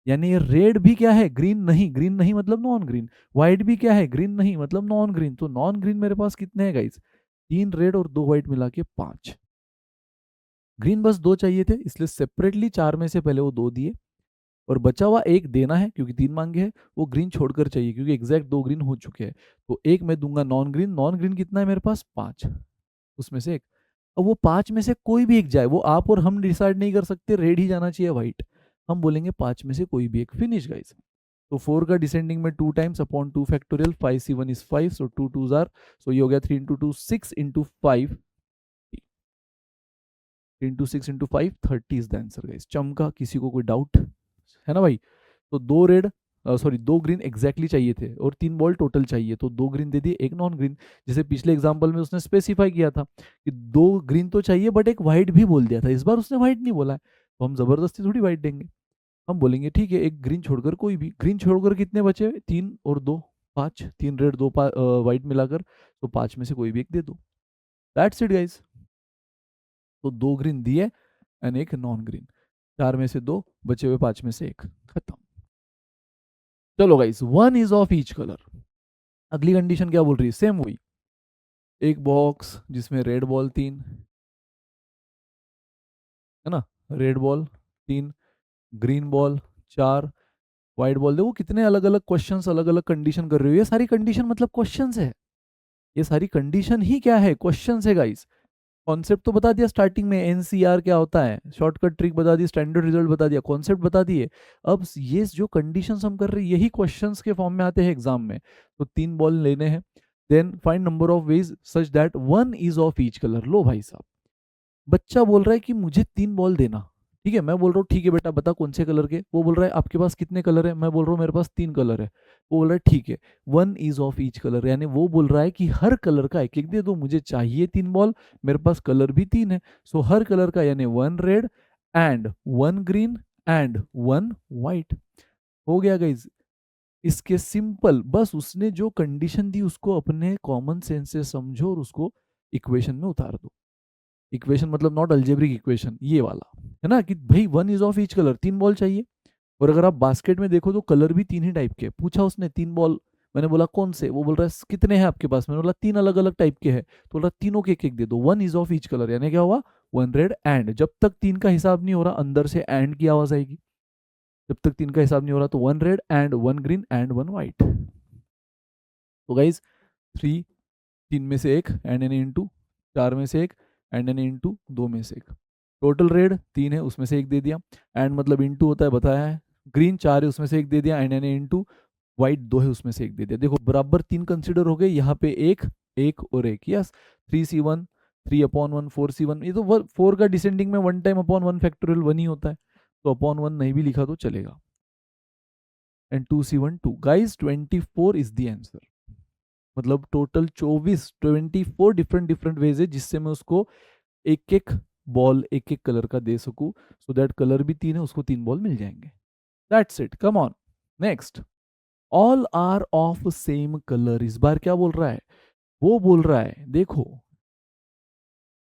यानी ये रेड भी क्या है, ग्रीन नहीं, ग्रीन नहीं मतलब नॉन ग्रीन। व्हाइट भी क्या है, ग्रीन नहीं मतलब नॉन ग्रीन। तो नॉन ग्रीन मेरे पास कितने हैं गाइस, 3 रेड और 2 व्हाइट मिला के 5। ग्रीन बस 2 चाहिए थे, इसलिए सेपरेटली 4 में से पहले वो 2 दिए, और बचा हुआ एक देना है क्योंकि 3 मांगे हैं, वो ग्रीन छोड़कर चाहिए क्योंकि एग्जैक्ट 2 ग्रीन हो चुके हैं। तो एक मैं दूंगा नॉन ग्रीन। नॉन ग्रीन कितना है मेरे पास, 5, उसमें से एक। अब वो 5 में से कोई भी एक जाए, वो आप और हम डिसाइड नहीं कर सकते रेड ही जाना चाहिए व्हाइट, हम बोलेंगे 5 में से कोई भी एक, फिनिश गाइस। तो 4 का डिसेंडिंग में 2 times upon 2 factorial, 5 C1 is 5, so 2 2 जार, सो ये हो गया 3 into 2 6 into 5, 3 into 6 into 5 30 is the answer guys. चमका, किसी को कोई डाउट है ना भाई। तो 2 रेड, सॉरी 2 ग्रीन एग्जैक्टली चाहिए थे और 3 बॉल टोटल चाहिए, तो 2 ग्रीन दे दिए, एक नॉन ग्रीन। जैसे पिछले एग्जांपल में उसने स्पेसिफाई किया था कि 2 ग्रीन तो चाहिए बट एक व्हाइट भी बोल दिया था, इस बार उसने व्हाइट नहीं बोला है, तो हम जबरदस्ती थोड़ी व्हाइट देंगे। हम बोलेंगे ठीक है एक ग्रीन छोड़कर कोई भी। ग्रीन छोड़कर कितने बचे, 3 और 2 5, 3 रेड 2 व्हाइट मिलाकर, तो 5 में से कोई भी एक दे दो, दैट्स इट गाइस। तो 2 ग्रीन दिए एंड एक नॉन ग्रीन, 4 में से 2 बचे हुए, 5 में से एक, खत्म। चलो guys, 1 is of each colour. अगली कंडीशन क्या बोल रही है, सेम वही, एक बॉक्स जिसमें रेड बॉल 3 है ना, red ball 3, green ball 4, white ball. देखो कितने अलग अलग क्वेश्चंस, अलग अलग कंडीशन कर रहे हो। ये सारी कंडीशन मतलब क्वेश्चंस है, ये सारी कंडीशन ही क्या है, क्वेश्चंस है गाइस। कॉन्सेप्ट तो बता दिया स्टार्टिंग में, एनसीआर क्या होता है, शॉर्टकट ट्रिक बता दी, स्टैंडर्ड रिजल्ट बता दिया, कॉन्सेप्ट बता दिए। अब ये जो कंडीशंस हम कर रहे हैं यही क्वेश्चंस के फॉर्म में आते हैं एग्जाम में। तो 3 बॉल लेने हैं, then find number of ways such that 1 is of each colour. लो भाई साहब, बच्चा बोल रहा है कि मुझे 3 बॉल देना, ठीक है। मैं बोल रहा हूँ ठीक है बेटा बता कौन से कलर के। वो बोल रहा है आपके पास कितने कलर है, मैं बोल रहा हूँ मेरे पास 3 कलर है। वो बोल रहा है ठीक है 1 इज ऑफ ईच कलर, यानी वो बोल रहा है कि हर कलर का एक एक दे दो, मुझे चाहिए 3 बॉल, मेरे पास कलर भी 3 है। सो हर कलर का यानी 1 red and 1 green and 1 white. हो गया गाइज, इसके सिंपल। बस उसने जो कंडीशन दी उसको अपने कॉमन सेंस से समझो और उसको इक्वेशन में उतार दो। इक्वेशन मतलब नॉट अल्जेब्रिक इक्वेशन, ये वाला है ना, कि भाई 1 is of each colour, 3 ball चाहिए। और अगर आप बास्केट में देखो तो कलर भी 3 ही टाइप के। पूछा उसने 3 बॉल, मैंने बोला कौन से, वो बोल रहा है कितने हैं आपके पास, मैंने बोला 3 अलग अलग टाइप के हैं, तो बोल रहा तीनों के एक एक दे दो, 1 इज ऑफ ईच कलर, यानी क्या हुआ 1 रेड एंड। जब तक 3 का हिसाब नहीं हो रहा अंदर से एंड की आवाज आएगी, जब तक 3 का हिसाब नहीं हो रहा तो 1 red and 1 green and 1 white. तो गाइज 3, 3 में से एक एंड एन इंटू, 4 में से एक एंड एन इंटू, 2 में से एक। टोटल रेड 3 है उसमें से एक दे दिया, एंड मतलब इंटू होता है बताया है। ग्रीन 4 है उसमें से एक दे दिया, एंड एन इंटू, व्हाइट 2 है उसमें से एक दे दिया। देखो बराबर 3 कंसिडर हो गए, यहाँ पे एक, एक और एक, यस। 3C1 3/1, 4C1, ये तो 4 का डिसेंडिंग में 1 टाइम अपॉन 1 फैक्टोरियल 1 ही होता है, तो अपॉन 1 नहीं भी लिखा तो चलेगा। And 2C1 2, guys 24 is the answer. मतलब टोटल 24 डिफरेंट डिफरेंट वेज है जिससे मैं उसको एक एक बॉल एक एक कलर का दे सकूं, सो दैट कलर भी 3 है उसको 3 बॉल मिल जाएंगे। That's it, come on next. All are of same colour, इस बार क्या बोल रहा है, वो बोल रहा है देखो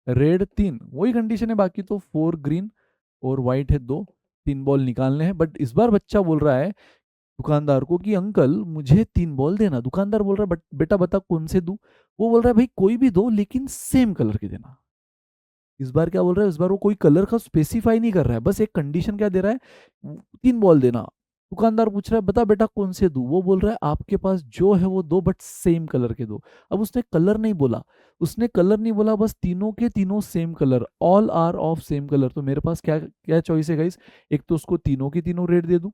रेड 3, वही कंडीशन है, बाकी तो 4 ग्रीन और व्हाइट है 2, 3 बॉल निकालने हैं। बट इस बार बच्चा बोल रहा है दुकानदार को कि अंकल मुझे 3 बॉल देना। दुकानदार बोल रहा है बेटा बता कौन से दूं। वो बोल रहा है भाई कोई भी दो लेकिन सेम कलर के देना। इस बार क्या बोल रहा है, इस बार वो कोई कलर का स्पेसिफाई नहीं कर रहा है, बस एक कंडीशन क्या दे रहा है, 3 बॉल देना। दुकानदार पूछ रहा है बता बेटा कौन से दूं। वो बोल रहा है आपके पास जो है वो दो बट सेम कलर के दो। अब उसने कलर नहीं बोला, उसने कलर नहीं बोला, बस तीनों के तीनों same colour, all are of same colour. तो मेरे पास क्या क्या चॉइस है गाइस, एक तो उसको तीनों की तीनों रेड दे दूं,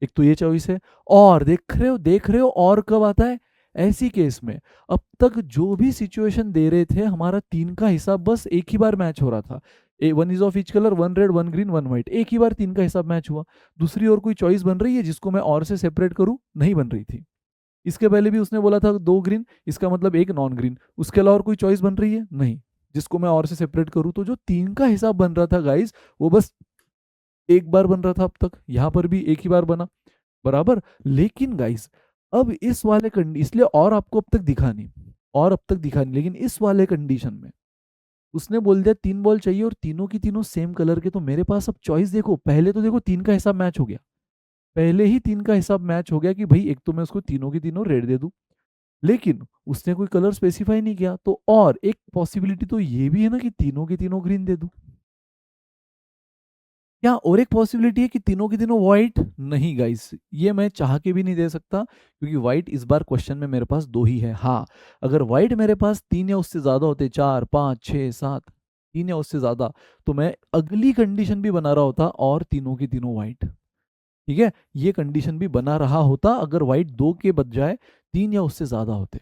एक तो ये चॉइस है। और देख रहे हो और कब आता है, ऐसी केस में अब तक जो भी सिचुएशन दे रहे थे हमारा 3 का हिसाब बस एक ही बार मैच हो रहा था। 1 is of each colour, 1 red 1 green 1 white, एक ही बार 3 का हिसाब मैच हुआ। दूसरी और कोई चॉइस बन रही है जिसको मैं और से सेपरेट करूं, नहीं बन रही थी। इसके पहले भी उसने बोला था 2 ग्रीन, इसका मतलब एक नॉन ग्रीन, उसके अलावा और कोई चॉइस बन रही है नहीं जिसको मैं और से सेपरेट करूं। तो जो 3 का हिसाब बन रहा था गाइस वो बस एक बार बन रहा था अब तक, यहां पर भी एक ही बार बना बराबर। लेकिन गाइस अब इस वाले इसलिए और आपको अब तक दिखा नहीं, और अब तक दिखा नहीं, लेकिन इस वाले कंडीशन में उसने बोल दिया 3 बॉल चाहिए और तीनों की तीनों सेम कलर के, तो मेरे पास अब चॉइस देखो, पहले तो देखो 3 का हिसाब मैच हो गया, पहले ही 3 का हिसाब मैच हो गया कि भाई एक तो मैं उसको तीनों की तीनों रेड दे दूं, लेकिन उसने कोई कलर स्पेसिफाई नहीं किया, तो और एक पॉसिबिलिटी तो ये भी है ना कि तीनों की तीनों ग्रीन दे दूं। क्या और एक पॉसिबिलिटी है कि तीनों की तीनों व्हाइट? नहीं गाइस, ये मैं चाह के भी नहीं दे सकता, क्योंकि व्हाइट इस बार क्वेश्चन में मेरे पास 2 ही है। हाँ, अगर व्हाइट मेरे पास 3 या उससे ज्यादा होते, 4 5 6 7, 3 या उससे ज्यादा, तो मैं अगली कंडीशन भी बना रहा होता और तीनों की तीनों व्हाइट। ठीक है, ये कंडीशन भी बना रहा होता अगर व्हाइट 2 के बजाय 3 या उससे ज्यादा होते।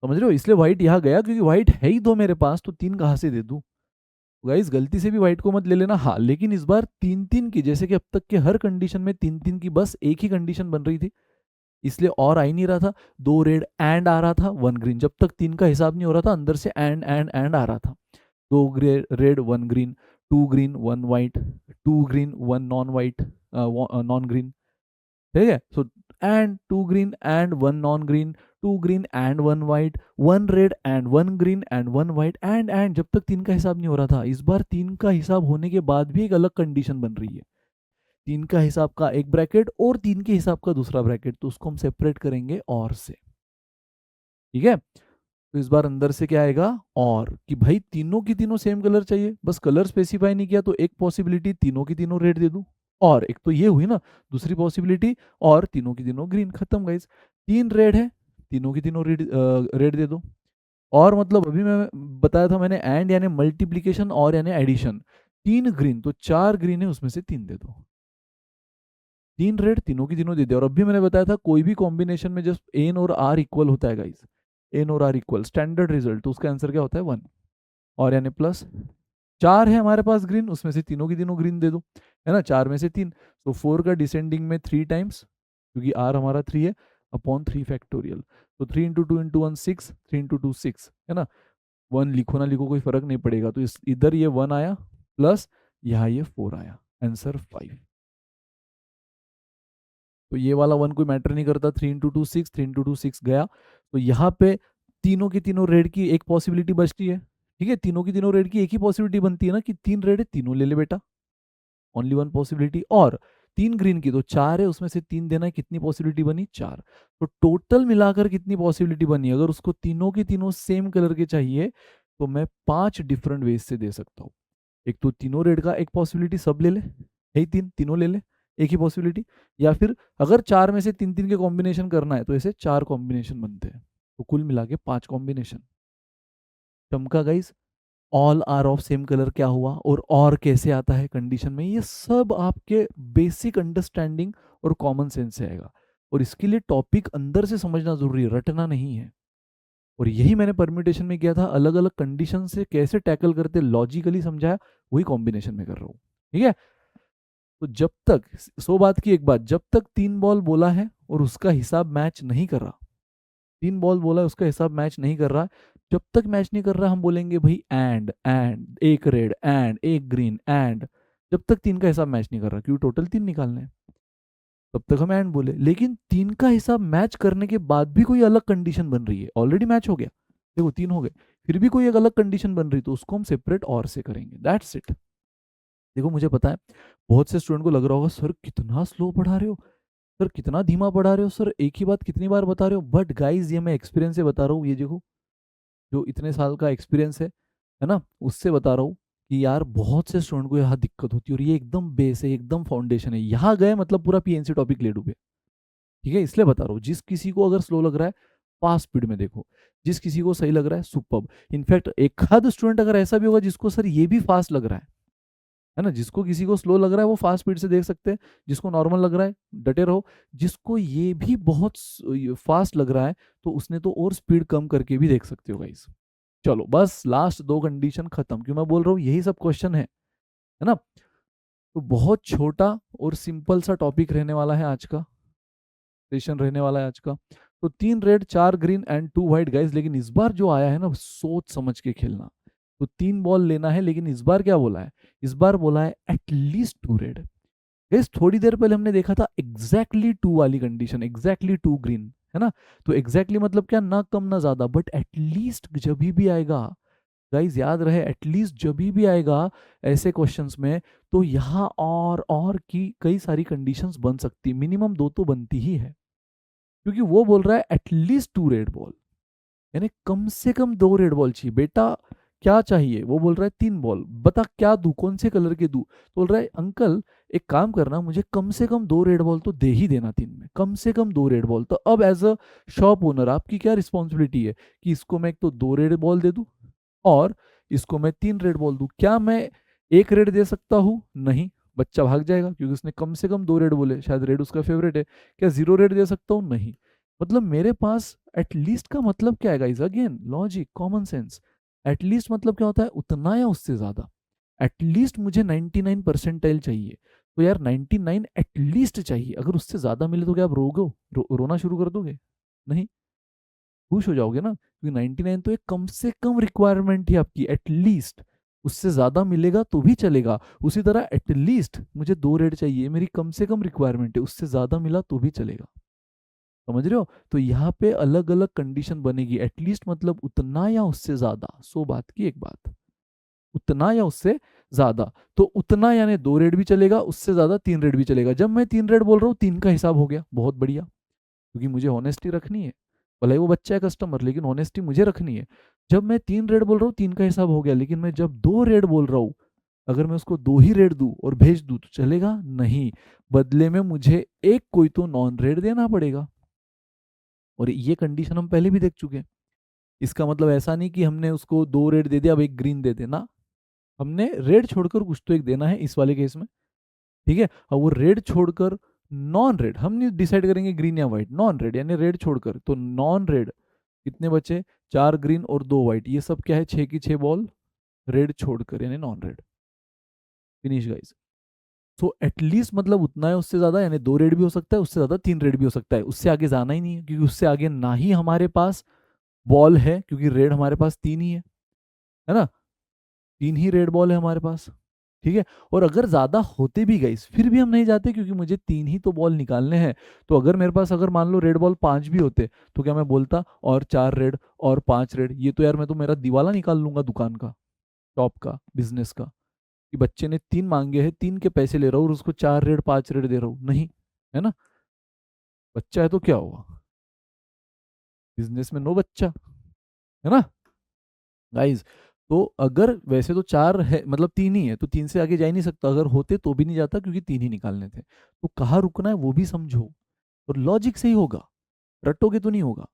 समझ रहे हो, इसलिए व्हाइट यहाँ गया, क्योंकि व्हाइट है ही 2 मेरे पास, तो 3 कहाँ से दे दूं। गाइस गलती से भी व्हाइट को मत ले लेना। हाँ, लेकिन इस बार 3 3 की, जैसे कि अब तक के हर कंडीशन में 3 3 की बस एक ही कंडीशन बन रही थी, इसलिए और आ ही नहीं रहा था। 2 रेड एंड आ रहा था, 1 ग्रीन, जब तक 3 का हिसाब नहीं हो रहा था अंदर से एंड आ रहा था। 2 red 1 green, 2 green 1 white, 2 green 1 non white, non green. ठीक है, so and 2 green and 1 non green, 2 green and 1 white, 1 red and 1 green and 1 white, and जब तक 3 का हिसाब नहीं हो रहा था। इस बार 3 का हिसाब होने के बाद भी एक अलग कंडीशन बन रही है, 3 का हिसाब का एक ब्रैकेट और 3 के हिसाब का दूसरा ब्रैकेट, तो उसको हम सेपरेट करेंगे और से। ठीक है, तो इस बार अंदर से क्या आएगा, और कि भाई तीनों की तीनों सेम कलर चाहिए, बस कलर स्पेसिफाई नहीं किया, तो एक पॉसिबिलिटी तीनों की तीनों रेड दे दूं, और एक तो ये हुई ना दूसरी पॉसिबिलिटी, और तीनों की तीनों ग्रीन। खत्म गाइस, 3 रेड है, तीनों की तीनों रेड दे दो। और मतलब अभी मैं बताया था मैंने एंड यानी मल्टीप्लीकेशन और यानी एडिशन, 3 ग्रीन तो 4 ग्रीन है, उसमें से 3 दे दो। 3 रेड तीनों की तीनों दे दिया। और अभी मैंने बताया था कोई भी कॉम्बिनेशन में जस्ट एन और आर इक्वल होता है गाइस, एन और आर इक्वल स्टैंडर्ड रिजल्ट, तो उसका आंसर क्या होता है 1, और यानी प्लस 4 है हमारे पास ग्रीन, उसमें से तीनों की तीनों ग्रीन दे दो, है ना, 4 में से 3, तो 4 का डिसेंडिंग में 3 टाइम्स, क्योंकि आर हमारा 3 है, अपॉन 3 फैक्टोरियल, तो 3 इंटू 2 इंटू 1 6, 3 इंटू 2 6, है ना। 1 लिखो ना लिखो कोई फर्क नहीं पड़ेगा, तो इस इधर ये 1 आया, प्लस यहाँ ये 4 आया, आंसर 5। तो ये वाला 1 कोई मैटर नहीं करता, 3 इंटू 2 6, 3 इंटू 2 6 गया, तो यहाँ पे तीनों की तीनों रेड की एक पॉसिबिलिटी बचती है। ठीक है, तीनों की तीनों रेड की एक ही पॉसिबिलिटी बनती है ना, कि 3 रेड है तीनों ले ले बेटा, ओनली 1 पॉसिबिलिटी। और 3 ग्रीन की तो 4 है, उसमें से 3 देना है, कितनी पॉसिबिलिटी बनी 4। तो टोटल मिलाकर कितनी पॉसिबिलिटी बनी, अगर उसको तीनों की तीनों सेम कलर के चाहिए, तो मैं 5 डिफरेंट वेज से दे सकता हूँ। एक तो तीनों रेड का एक पॉसिबिलिटी सब ले ले, यही 3 तीनों ले ले, एक ही पॉसिबिलिटी। या फिर अगर 4 में से 3 3 के कॉम्बिनेशन करना है, तो ऐसे 4 कॉम्बिनेशन बनते हैं, तो कुल मिला के 5 कॉम्बिनेशन। चमका guys, all are of same colour क्या हुआ, और कैसे आता है कंडीशन में, ये सब आपके बेसिक अंडरस्टैंडिंग और कॉमन सेंस से आएगा। और इसके लिए टॉपिक अंदर से समझना जरूरी है, रटना नहीं है। और यही मैंने परम्यूटेशन में किया था, अलग अलग कंडीशन से कैसे टैकल करते लॉजिकली समझाया, वही कॉम्बिनेशन में कर रहा हूँ। ठीक है, तो जब तक, सो बात की एक बात, जब तक 3 बॉल बोला है और उसका हिसाब मैच नहीं कर रहा, 3 बॉल बोला है उसका हिसाब मैच नहीं कर रहा, जब तक मैच नहीं कर रहा हम बोलेंगे भाई एंड एक रेड एंड एक ग्रीन एंड, जब तक 3 का हिसाब मैच नहीं कर रहा, क्योंकि टोटल 3 निकालने हैं, तब तक हम एंड बोले। लेकिन 3 का हिसाब मैच करने के बाद भी कोई अलग कंडीशन बन रही है, ऑलरेडी मैच हो गया, देखो 3 हो गए, फिर भी कोई एक अलग कंडीशन बन रही, तो उसको हम सेपरेट और से करेंगे, दैट्स इट। देखो मुझे पता है बहुत से स्टूडेंट को लग रहा होगा सर कितना स्लो पढ़ा रहे हो, सर कितना धीमा पढ़ा रहे हो, सर एक ही बात कितनी बार बता रहे हो, बट गाइज ये मैं एक्सपीरियंस से बता रहा हूँ, ये देखो जो इतने साल का एक्सपीरियंस है ना, उससे बता रहा हूँ कि यार बहुत से स्टूडेंट को यहाँ दिक्कत होती है, और ये एकदम बेस है, एकदम फाउंडेशन है, यहाँ गए मतलब पूरा पीएनसी टॉपिक ले डूबे। ठीक है, इसलिए बता रहा हूँ, जिस किसी को अगर स्लो लग रहा है फास्ट स्पीड में देखो, जिस किसी को सही लग रहा है सुपर्ब। इनफैक्ट एक आध स्टूडेंट अगर ऐसा भी होगा जिसको सर ये भी फास्ट लग रहा है ना, जिसको किसी को स्लो लग रहा है वो फास्ट स्पीड से देख सकते हैं, जिसको नॉर्मल लग रहा है डटे रहो, जिसको ये भी बहुत फास्ट लग रहा है तो उसने तो और स्पीड कम करके भी देख सकते हो गाइस। चलो बस लास्ट 2 कंडीशन खत्म, क्यों मैं बोल रहा हूँ यही सब क्वेश्चन है ना। तो बहुत छोटा और सिंपल सा टॉपिक रहने वाला है आज का, सेशन रहने वाला है आज का। तो 3 red 4 green and 2 white guys, लेकिन इस बार जो आया है ना सोच समझ के खेलना। तो 3 बॉल लेना है, लेकिन इस बार क्या बोला है, इस बार बोला है एटलीस्ट 2 रेड। गाइस थोड़ी देर पहले हमने देखा था एग्जैक्टली टू वाली कंडीशन, एग्जैक्टली टू ग्रीन, है ना। तो एग्जैक्टली मतलब क्या, ना कम ना ज्यादा, बट एटलीस्ट जब भी आएगा, गाइज याद रहे, एटलीस्ट जब भी आएगा ऐसे क्वेश्चंस में, तो यहाँ और की कई सारी कंडीशंस बन सकती, मिनिमम दो तो बनती ही है, क्योंकि वो बोल रहा है एटलीस्ट टू रेड बॉल, यानी कम से कम दो रेड बॉल चाहिए। बेटा क्या चाहिए, वो बोल रहा है तीन बॉल, बता क्या दूं, कौन से कलर के दूं। तो बोल रहा है अंकल एक काम करना, मुझे कम से कम दो रेड बॉल तो दे ही देना, तीन में कम से कम दो रेड बॉल। तो अब एज अ शॉप ओनर आपकी क्या रिस्पॉन्सिबिलिटी है कि इसको मैं एक तो दो रेड बॉल दे दूं और इसको मैं तीन रेड बॉल दूं। क्या मैं एक रेड दे सकता हूं? नहीं, बच्चा भाग जाएगा, क्योंकि उसने कम से कम दो रेड बोले, शायद रेड उसका फेवरेट है। क्या जीरो रेड दे सकता हूं? नहीं। मतलब मेरे पास एटलीस्ट का मतलब क्या है guys, again logic common sense, at least मतलब क्या होता है, उतना या उससे ज्यादा। एटलीस्ट मुझे 99 परसेंटाइल चाहिए, तो यार 99 एटलीस्ट चाहिए। अगर उससे ज्यादा मिले तो क्या आप रोना शुरू कर दोगे? नहीं, खुश हो जाओगे ना, क्योंकि 99 तो एक कम से कम रिक्वायरमेंट है आपकी, एटलीस्ट। उससे ज्यादा मिलेगा तो भी चलेगा। उसी तरह एटलीस्ट मुझे दो रेड चाहिए, मेरी कम से कम रिक्वायरमेंट है, उससे ज्यादा मिला तो भी चलेगा। समझ रहे हो? तो यहाँ पे अलग अलग कंडीशन बनेगी, एटलीस्ट मतलब उतना या उससे ज्यादा। सो बात की एक बात, उतना या उससे ज्यादा। तो उतना यानी दो रेड भी चलेगा, उससे ज्यादा तीन रेड भी चलेगा। जब मैं तीन रेड बोल रहा हूँ, तीन का हिसाब हो गया, बहुत बढ़िया, क्योंकि मुझे ऑनेस्टी रखनी है। भले ही वो बच्चा है कस्टमर, लेकिन ऑनेस्टी मुझे रखनी है। जब मैं तीन रेड बोल रहा हूँ, तीन का हिसाब हो गया, लेकिन मैं जब दो रेड बोल रहा हूँ, अगर मैं उसको दो ही रेड दूं और भेज दूं तो चलेगा? नहीं, बदले में मुझे एक कोई तो नॉन रेड देना पड़ेगा। और ये कंडीशन हम पहले भी देख चुके हैं। इसका मतलब ऐसा नहीं कि हमने उसको दो रेड दे दिया अब एक ग्रीन दे देना, हमने रेड छोड़कर कुछ तो एक देना है इस वाले केस में। ठीक है, और वो रेड छोड़कर नॉन रेड, हम नहीं डिसाइड करेंगे ग्रीन या व्हाइट, नॉन रेड यानी रेड छोड़कर, तो नॉन रेड कितने बचे, चार ग्रीन और दो व्हाइट, ये सब क्या है, छह की छह बॉल रेड छोड़कर यानी non red. Finish guys. So at least मतलब उतना है, उससे ज्यादा यानी दो रेड भी हो सकता है, उससे ज्यादा तीन रेड भी हो सकता है, उससे आगे जाना ही नहीं है, क्योंकि उससे आगे ना ही हमारे पास बॉल है, क्योंकि रेड हमारे पास तीन ही है ना, तीन ही रेड बॉल है हमारे पास। ठीक है, और अगर ज्यादा होते भी गई फिर भी हम नहीं जाते, क्योंकि मुझे तीन ही तो बॉल निकालने हैं। तो अगर मेरे पास अगर मान लो रेड बॉल पांच भी होते, तो क्या मैं बोलता और चार रेड और पांच रेड, ये तो यार मैं तो मेरा दिवाला निकाल लूंगा दुकान का, शॉप का, बिजनेस का, कि बच्चे ने तीन मांगे हैं, तीन के पैसे ले रहा हूँ और उसको चार रेड पांच रेड दे रहा हूँ, नहीं, है ना। बच्चा है तो क्या हुआ, बिजनेस में नो बच्चा, है ना गाइज। तो अगर वैसे तो चार है, मतलब तीन ही है, तो तीन से आगे जा ही नहीं सकता, अगर होते तो भी नहीं जाता, क्योंकि तीन ही निकालने थे। तो कहाँ रुकना है वो भी समझो, और लॉजिक से ही होगा, रटोगे तो नहीं होगा,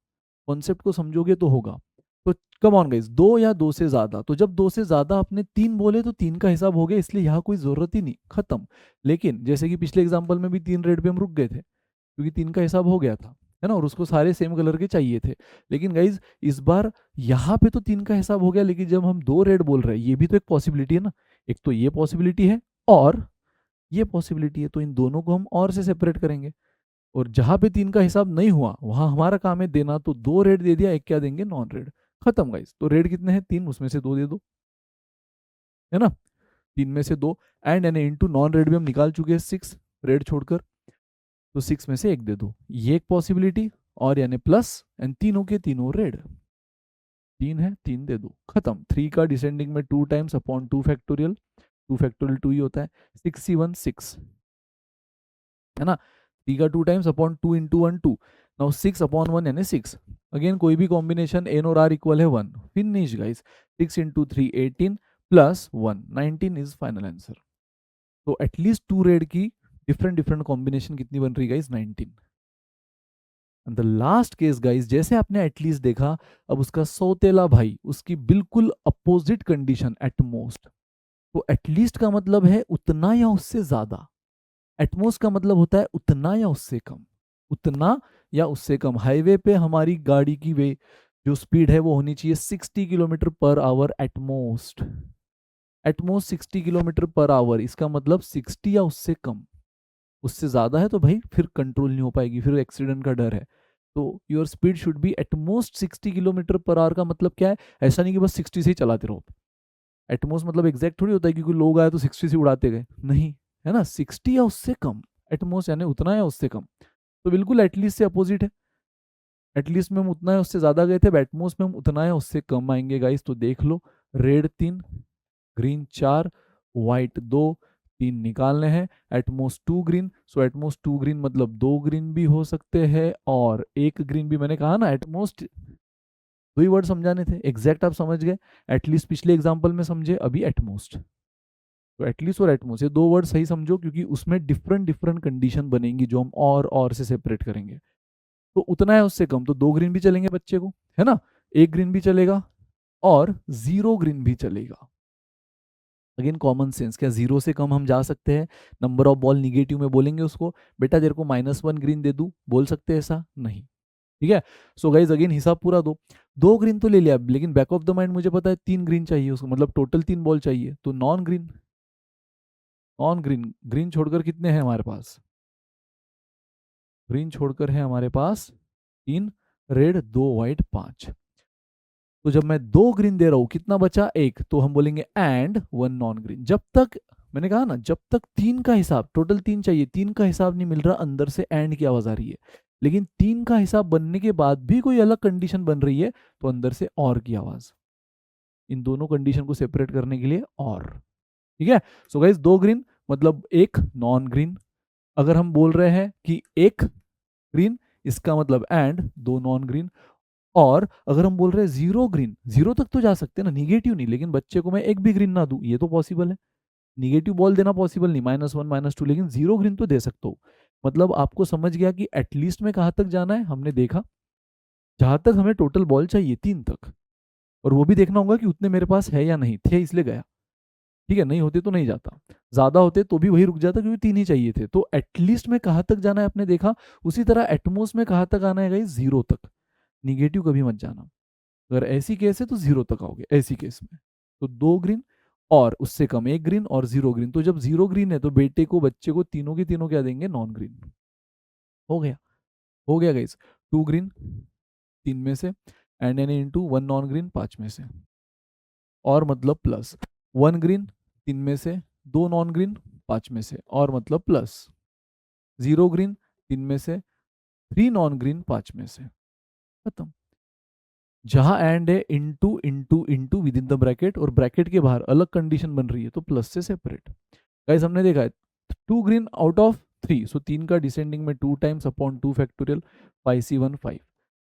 कॉन्सेप्ट को समझोगे तो होगा। तो कम ऑन गाइस, दो या दो से ज्यादा, तो जब दो से ज्यादा आपने तीन बोले तो तीन का हिसाब हो गया, इसलिए यहाँ कोई जरूरत ही नहीं, खत्म। लेकिन जैसे कि पिछले एग्जाम्पल में भी तीन रेड पे हम रुक गए थे, क्योंकि तीन का हिसाब हो गया था, है ना, और उसको सारे सेम कलर के चाहिए थे। लेकिन गाइज इस बार यहाँ पे तो तीन का हिसाब हो गया, लेकिन जब हम दो रेड बोल रहे हैं, ये भी तो एक पॉसिबिलिटी है ना, एक तो ये पॉसिबिलिटी है और ये पॉसिबिलिटी है, तो इन दोनों को हम और से सेपरेट करेंगे। और जहां पे तीन का हिसाब नहीं हुआ, वहां हमारा काम है देना, तो दो रेड दे दिया, एक क्या देंगे, नॉन रेड। खत्म गाइस। तो रेड कितने हैं, तीन, उसमें से दो दे दो, है ना, तीन में से दो। एंड यानी इंटू नॉन रेड भी हम निकाल चुके हैं सिक्स, रेड छोड़कर, तो सिक्स में से एक दे दो, ये एक पॉसिबिलिटी। और यानी प्लस, एंड तीनों के तीनों रेड, तीन है, तीन दे दो, खत्म। थ्री का डिसेंडिंग में two times upon two factorial two ही होता है, सिक्स सी वन सिक्स, है ना। थ्री का to times upon two into one two, now six upon one यानी सिक्स। अगेन कोई भी कॉम्बिनेशन एन और आर इक्वल है one, finish guys. Six into three 18 plus one 19 is final answer. तो at least to red की different different combination कितनी बन रही guys, 19। The last case guys, जैसे आपने एटलीस्ट देखा, अब उसका सौतेला भाई, उसकी बिल्कुल अपोजिट कंडीशन एटमोस्ट। तो एटलीस्ट का मतलब है उतना या उससे ज्यादा, एटमोस्ट का मतलब होता है उतना या उससे कम, उतना या उससे कम। हाईवे पे हमारी गाड़ी की वे जो स्पीड है वो होनी चाहिए 60 kilometre per hour at most, at most 60 kilometre per hour, इसका मतलब 60 या उससे कम। उससे ज्यादा है तो भाई फिर कंट्रोल नहीं हो पाएगी, फिर एक्सीडेंट का डर है। तो your speed should be at most 60 kilometre per hour का मतलब क्या है, ऐसा नहीं कि बस 60 से ही चलाते रहो। एटमोस्ट मतलब एग्जैक्ट थोड़ी होता है कि कोई लोग आए तो 60 से उड़ाते गए, नहीं, है ना, 60 या उससे कम, एटमोस्ट यानी उतना या उससे कम, तो बिल्कुल एटलीस्ट से अपोजिट है। एटलीस्ट में हम उतना है उससे ज्यादा गए थे, एटमोस्ट में हम उतना है उससे कम आएंगे गाइस। तो देख लो, रेड 3, ग्रीन 4, व्हाइट 2, 3 निकालने हैं, एटमोस्ट 2 ग्रीन, सो एटमोस्ट 2 ग्रीन मतलब 2 ग्रीन भी हो सकते हैं और 1 ग्रीन भी। मैंने कहा ना एटमोस्ट 2 ही वर्ड समझाने थे, एग्जैक्ट आप समझ गए, एटलीस्ट पिछले एग्जाम्पल में समझे, अभी एटमोस्ट। तो एटलीस्ट और एटमोस्ट ये 2 वर्ड सही समझो, क्योंकि उसमें डिफरेंट डिफरेंट कंडीशन बनेंगी जो हम और से सेपरेट करेंगे। तो उतना है उससे कम, तो 2 ग्रीन भी चलेंगे बच्चे को, है ना, 1 ग्रीन भी चलेगा और 0 ग्रीन भी चलेगा। अगेन कॉमन सेंस, क्या 0 से कम हम जा सकते हैं? नंबर ऑफ बॉल निगेटिव में बोलेंगे उसको, बेटा तेरे को -1 ग्रीन दे दूं, बोल सकते हैं ऐसा? नहीं। ठीक है। सो गाइज अगेन हिसाब पूरा दो, 2 ग्रीन तो ले लिया, लेकिन बैक ऑफ द माइंड मुझे पता है 3 ग्रीन चाहिए उसको, मतलब टोटल 3 बॉल चाहिए, तो non green, non green, green छोड़कर कितने हैं हमारे पास? ग्रीन छोड़कर है हमारे पास 3, रेड 2, व्हाइट 5। तो जब मैं 2 ग्रीन दे रहा हूं, कितना बचा? 1, तो हम बोलेंगे एंड 1 नॉन ग्रीन। जब तक, मैंने कहा ना, जब तक 3 का हिसाब, टोटल 3 चाहिए, 3 का हिसाब नहीं मिल रहा, अंदर से एंड की आवाज आ रही है, लेकिन 3 का हिसाब बनने के बाद भी कोई अलग कंडीशन बन रही है, तो अंदर से और की आवाज, इन दोनों कंडीशन को सेपरेट करने के लिए और। ठीक है। सो गाइस 2 ग्रीन मतलब 1 नॉन ग्रीन। अगर हम बोल रहे हैं कि 1 ग्रीन, इसका मतलब एंड 2 नॉन ग्रीन। और अगर हम बोल रहे हैं 0 ग्रीन, 0 तक तो जा सकते हैं ना, निगेटिव नहीं, लेकिन बच्चे को मैं एक भी ग्रीन ना दूं, ये तो पॉसिबल है। निगेटिव बॉल देना पॉसिबल नहीं, -1 -2, लेकिन 0 ग्रीन तो दे सकता हूँ। मतलब आपको समझ गया कि एटलीस्ट में कहाँ तक जाना है, हमने देखा जहां तक हमें टोटल बॉल चाहिए 3 तक, और वो भी देखना होगा कि उतने मेरे पास है या नहीं थे, इसलिए गया। ठीक है, नहीं होते तो नहीं जाता, ज्यादा होते तो भी वही रुक जाता, क्योंकि 3 ही चाहिए थे। तो एटलीस्ट में कहाँ तक जाना है आपने देखा, उसी तरह एटमोस्ट में कहाँ तक आना है गाइस? 0 तक, निगेटिव कभी मत जाना। अगर ऐसी केस है तो 0 तक आओगे, ऐसी केस में तो 2 ग्रीन और उससे कम 1 ग्रीन और 0 ग्रीन। तो जब 0 ग्रीन है तो बेटे को, बच्चे को तीनों के तीनों क्या देंगे? Non green. हो गया, हो गया गाइस। 2 ग्रीन 3 में से, and n into 1 non green 5 में से, और मतलब प्लस 1 ग्रीन 3 में से, 2 नॉन ग्रीन 5 में से, और मतलब प्लस 0 ग्रीन 3 में से, 3 नॉन ग्रीन 5 में से, खत्म। जहां एंड है into into into with in the bracket, और ब्रैकेट के बाहर अलग कंडीशन बन रही है तो प्लस से सेपरेट। गाइस हमने देखा है 2 ग्रीन आउट ऑफ 3, सो 3 का डिसेंडिंग में 2 times upon 2 factorial, 5c1 5,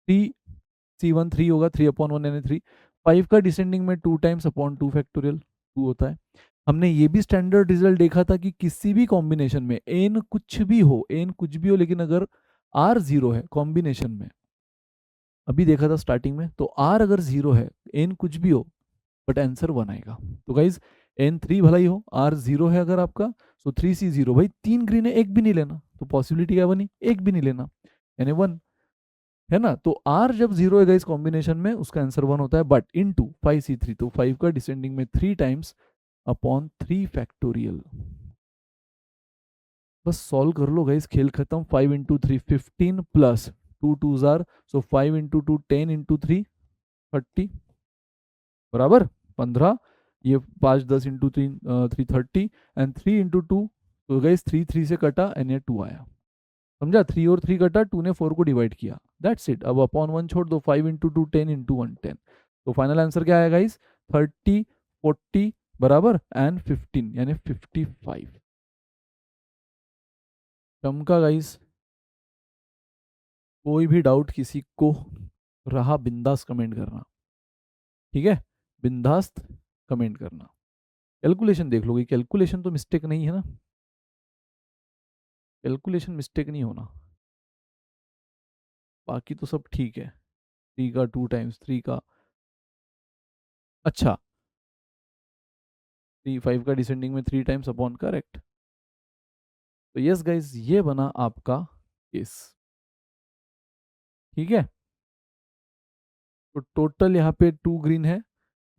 3c1 3 होगा, 3 अपॉन 1 यानी 3, 5 का डिसेंडिंग में 2 टाइम्स अपॉन 2 फैक्टोरियल 2 होता है। हमने ये भी स्टैंडर्ड रिजल्ट देखा था कि किसी भी कॉम्बिनेशन में एन कुछ भी हो, एन कुछ भी हो, लेकिन अगर आर 0 है कॉम्बिनेशन में, अभी देखा था स्टार्टिंग में, तो आर अगर 0 है, एन कुछ भी हो, बट आंसर 1 आएगा। तो गाइज एन 3 भला ही हो, आर 0 है अगर आपका, सो 3c0, भाई 3 ग्रीन है, एक भी नहीं लेना, तो पॉसिबिलिटी क्या बनी? एक भी नहीं लेना, यानी 1, है ना। तो आर जब 0 है गाइज कॉम्बिनेशन में, उसका आंसर 1 होता है, बट इंटू 5c3, तो 5 का डिसेंडिंग में 3 टाइम्स अपॉन 3 फैक्टोरियल। बस सॉल्व कर लो गाइस, खेल खत्म। 5 इंटू 3 15 प्लस 2 2 जार, सो 5 इंटू 2 10 इंटू 3 30 बराबर 15, ये 5 10 इंटू 3 3 30, एंड 3 इंटू 2, तो गाइस 3 3 से कटा एंड ये 2 आया, समझा? 3 और 3 कटा, 2 ने 4 को डिवाइड किया, दैट्स इट। अब अपॉन 1 छोड़ दो, 5 इंटू 2 10 इंटू 1 10, तो फाइनल आंसर क्या आया गाइस? 30 40 बराबर एंड 15 यानी 55। चमका गाइस। कोई भी डाउट किसी को रहा, बिंदास कमेंट करना, ठीक है, बिंदास्त कमेंट करना। कैलकुलेशन देख लोगे, कैलकुलेशन तो मिस्टेक नहीं है ना, कैलकुलेशन मिस्टेक नहीं होना, बाकी तो सब ठीक है। 3 का 2 टाइम्स 3 का, अच्छा 3 5 का डिसेंडिंग में 3 टाइम्स अपॉन, करेक्ट। तो यस गाइज, ये बना आपका केस, ठीक है। तो टोटल यहाँ पे 2 ग्रीन है,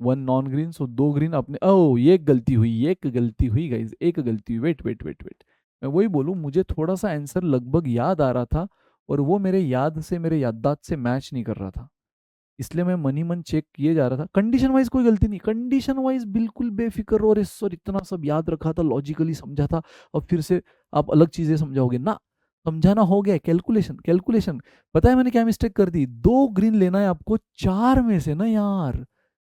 1 नॉन ग्रीन, सो 2 ग्रीन अपने, ओ ये एक गलती हुई, एक गलती हुई गाइज, एक गलती हुई, वेट वेट वेट वेट, मैं वही बोलूँ, मुझे थोड़ा सा आंसर लगभग याद आ रहा था, और वो मेरे याद से, मेरे याददाश्त से मैच नहीं कर रहा था, इसलिए मैं मन ही मन चेक किए जा रहा था। कंडीशन वाइज कोई गलती नहीं, कंडीशन वाइज बिल्कुल बेफिक्र और सर इतना सब याद रखा था, लॉजिकली समझा था, और फिर से आप अलग चीजें समझाओगे ना। समझाना हो गया, कैलकुलेशन कैलकुलेशन। पता है मैंने क्या मिस्टेक कर दी? 2 ग्रीन लेना है आपको 4 में से ना यार,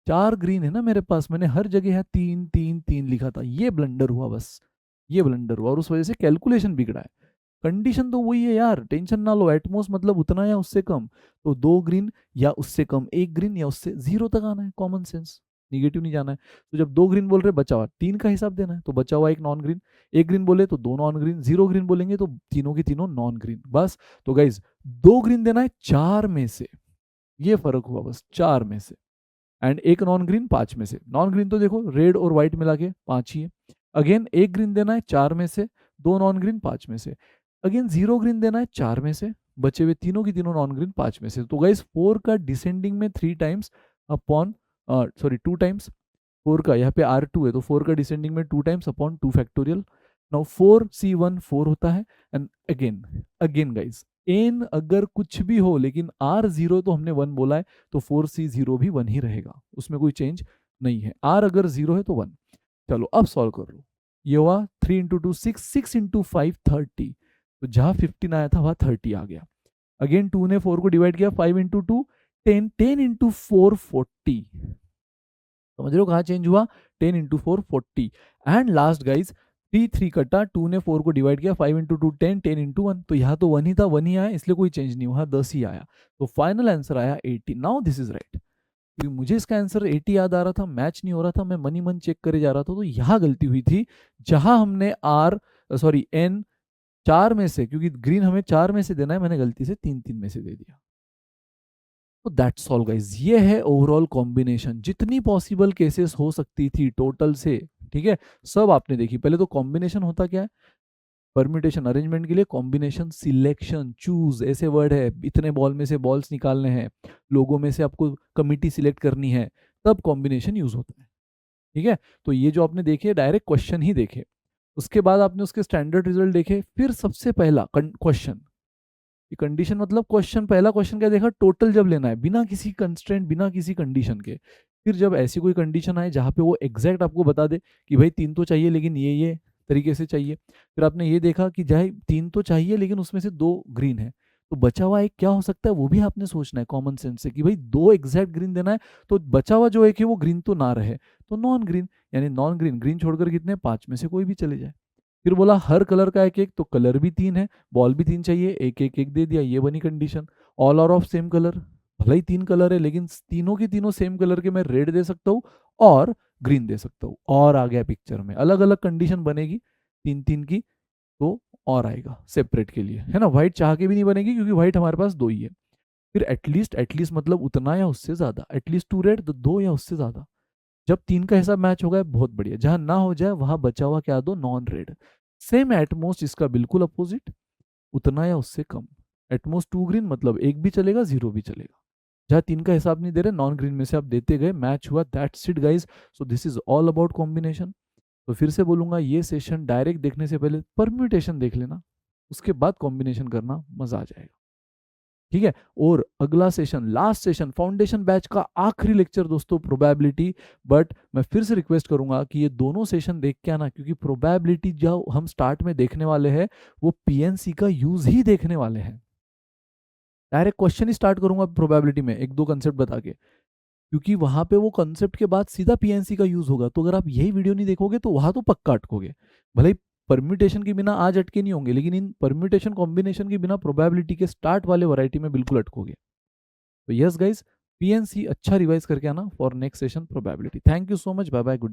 4 ग्रीन है ना मेरे पास, मैंने हर जगह है 3 3 3 लिखा था, ये ब्लंडर हुआ बस, ये ब्लंडर हुआ, और उस वजह से कैलकुलेशन बिगड़ा है। कंडीशन तो वही है यार, टेंशन ना लो, एटमोस्ट मतलब उतना या उससे कम, तो 2 ग्रीन या उससे कम 1 ग्रीन या उससे 0 तक आना है, कॉमन सेंस, निगेटिव नहीं जाना है। तो जब 2 ग्रीन बोल रहे बचा हुआ 3 का हिसाब देना है, तो बचा हुआ एक नॉन ग्रीन, 1 ग्रीन बोले तो 2 नॉन ग्रीन, 0 ग्रीन बोलेंगे तो तीनों की तीनों नॉन ग्रीन, बस। तो गाइज 2 ग्रीन देना है 4 में से, ये फर्क हुआ बस 4 में से, एंड एक नॉन ग्रीन 5 में से। नॉन ग्रीन तो देखो रेड और व्हाइट मिला के 5 ही है। अगेन 1 ग्रीन देना है 4 में से, 2 नॉन ग्रीन 5 में से। अगेन 0 ग्रीन देना है 4 में से, बचे हुए तीनों की तीनों नॉन ग्रीन 5 में से। तो गाइस 4 का डिसेंडिंग में 3 टाइम्स अपॉन, सॉरी 2 टाइम्स, 4 का यहाँ पे R2 है तो 4 का डिसेंडिंग में 2 times upon 2 factorial. Now 4C1 4 होता है, and again again guys n अगर कुछ भी हो लेकिन R0 तो हमने 1 बोला है, तो 4C0 भी 1 ही रहेगा, उसमें कोई चेंज नहीं है। R अगर 0 है तो 1। चलो अब सॉल्व कर लो। ये हुआ 3 इंटू 2 6, 6 इंटू 5 30, तो जहां 15 आया था वहां 30 आ गया। अगेन 2 ने 4 को डिवाइड किया, 5 इंटू 2 10, 10 इंटू 4 40, समझ रहे हो कहाँ चेंज हुआ? 10 इंटू 4 40। एंड लास्ट गाइज 3 3 कटा, 2 ने 4 को डिवाइड किया, 5 इंटू 2 10, 10 इंटू 1, तो यहाँ तो 1 ही था, 1 ही आया, इसलिए कोई चेंज नहीं हुआ, 10 ही आया। तो फाइनल आंसर आया 80। नाउ दिस इज राइट, क्योंकि मुझे इसका आंसर 80 याद आ रहा था, मैच नहीं हो रहा था, मैं मन ही मन चेक करे जा रहा था, तो यहाँ गलती हुई थी, जहां हमने एन 4 में से, क्योंकि ग्रीन हमें 4 में से देना है, मैंने गलती से 3 3 में से दे दिया। तो दैट्स ऑल गाइज, ये है ओवरऑल कॉम्बिनेशन, जितनी पॉसिबल केसेस हो सकती थी टोटल से, ठीक है, सब आपने देखी। पहले तो कॉम्बिनेशन होता क्या है, परम्यूटेशन अरेंजमेंट के लिए कॉम्बिनेशन सिलेक्शन चूज ऐसे वर्ड है, इतने बॉल में से बॉल्स निकालने हैं, लोगों में से आपको कमिटी सिलेक्ट करनी है, तब कॉम्बिनेशन यूज होता है, ठीक है। तो ये जो आपने देखे डायरेक्ट क्वेश्चन ही देखे, उसके बाद आपने उसके स्टैंडर्ड रिजल्ट देखे, फिर सबसे पहला क्वेश्चन, कंडीशन मतलब क्वेश्चन, पहला क्वेश्चन क्या देखा, टोटल जब लेना है बिना किसी कंस्ट्रेंट बिना किसी कंडीशन के। फिर जब ऐसी कोई कंडीशन आए जहाँ पे वो एग्जैक्ट आपको बता दे कि भाई 3 तो चाहिए लेकिन ये तरीके से चाहिए, फिर आपने ये देखा कि चाहे 3 तो चाहिए लेकिन उसमें से 2 ग्रीन है, तो बचा हुआ एक क्या हो सकता है वो भी आपने सोचना है कॉमन सेंस से, कि भाई 2 एग्जैक्ट ग्रीन देना है, तो बचा हुआ जो एक है वो ग्रीन तो ना रहे, तो नॉन ग्रीन, यानी नॉन ग्रीन, ग्रीन छोड़कर कितने 5 में से कोई भी चले जाए। फिर बोला हर कलर का एक एक, तो कलर भी 3 है, बॉल भी 3 चाहिए, एक एक एक दे दिया, ये बनी condition. All are of same colour, भले ही 3 कलर है लेकिन तीनों की तीनों सेम कलर के, मैं रेड दे सकता हूँ और ग्रीन दे सकता हूँ, और आ गया पिक्चर में, अलग अलग कंडीशन बनेगी 3 3 की, तो और आएगा सेपरेट के लिए, है ना। व्हाइट चाह के भी नहीं बनेगी क्योंकि व्हाइट हमारे पास 2 ही है। फिर एटलीस्ट मतलब उतना या उससे ज्यादा, एटलीस्ट 2 रेड तो 2 या उससे ज्यादा। जब 3 का हिसाब मैच हो गया बहुत बढ़िया, जहां ना हो जाए वहां बचा हुआ क्या दो, नॉन रेड। सेम एटमोस्ट इसका बिल्कुल अपोजिट, उतना या उससे कम, एटमोस्ट 2 ग्रीन मतलब एक भी चलेगा 0 भी चलेगा। जहाँ 3 का हिसाब नहीं दे रहे, नॉन ग्रीन में से आप देते गए, मैच हुआ, that's it guys. So this is all about combination. तो फिर से बोलूंगा, ये सेशन डायरेक्ट देखने से पहले परम्यूटेशन देख लेना, उसके बाद कॉम्बिनेशन करना, मजा आ जाएगा, ठीक है। और अगला session, last session, foundation batch का आखिरी लेक्चर दोस्तों, प्रोबेबिलिटी। बट मैं फिर से रिक्वेस्ट करूंगा कि ये दोनों सेशन देख के आना, क्योंकि प्रोबेबिलिटी जो हम स्टार्ट में देखने वाले हैं वो पीएनसी का यूज ही देखने वाले हैं। डायरेक्ट क्वेश्चन ही स्टार्ट करूंगा प्रोबेबिलिटी में, एक दो कंसेप्ट बता के, क्योंकि वहां पे वो कंसेप्ट के बाद सीधा पीएनसी का यूज होगा। तो अगर आप यही वीडियो नहीं देखोगे तो वहां तो पक्का अटकोगे, भले ही परम्यूटेशन के बिना आज अटके नहीं होंगे, लेकिन इन परम्यूटेशन कॉम्बिनेशन के बिना प्रोबेबिलिटी के स्टार्ट वाले वैरायटी में बिल्कुल अटकोगे। तो यस गाइज, पीएनसी अच्छा रिवाइज करके आना for next session probability. Thank you so much, bye bye, good.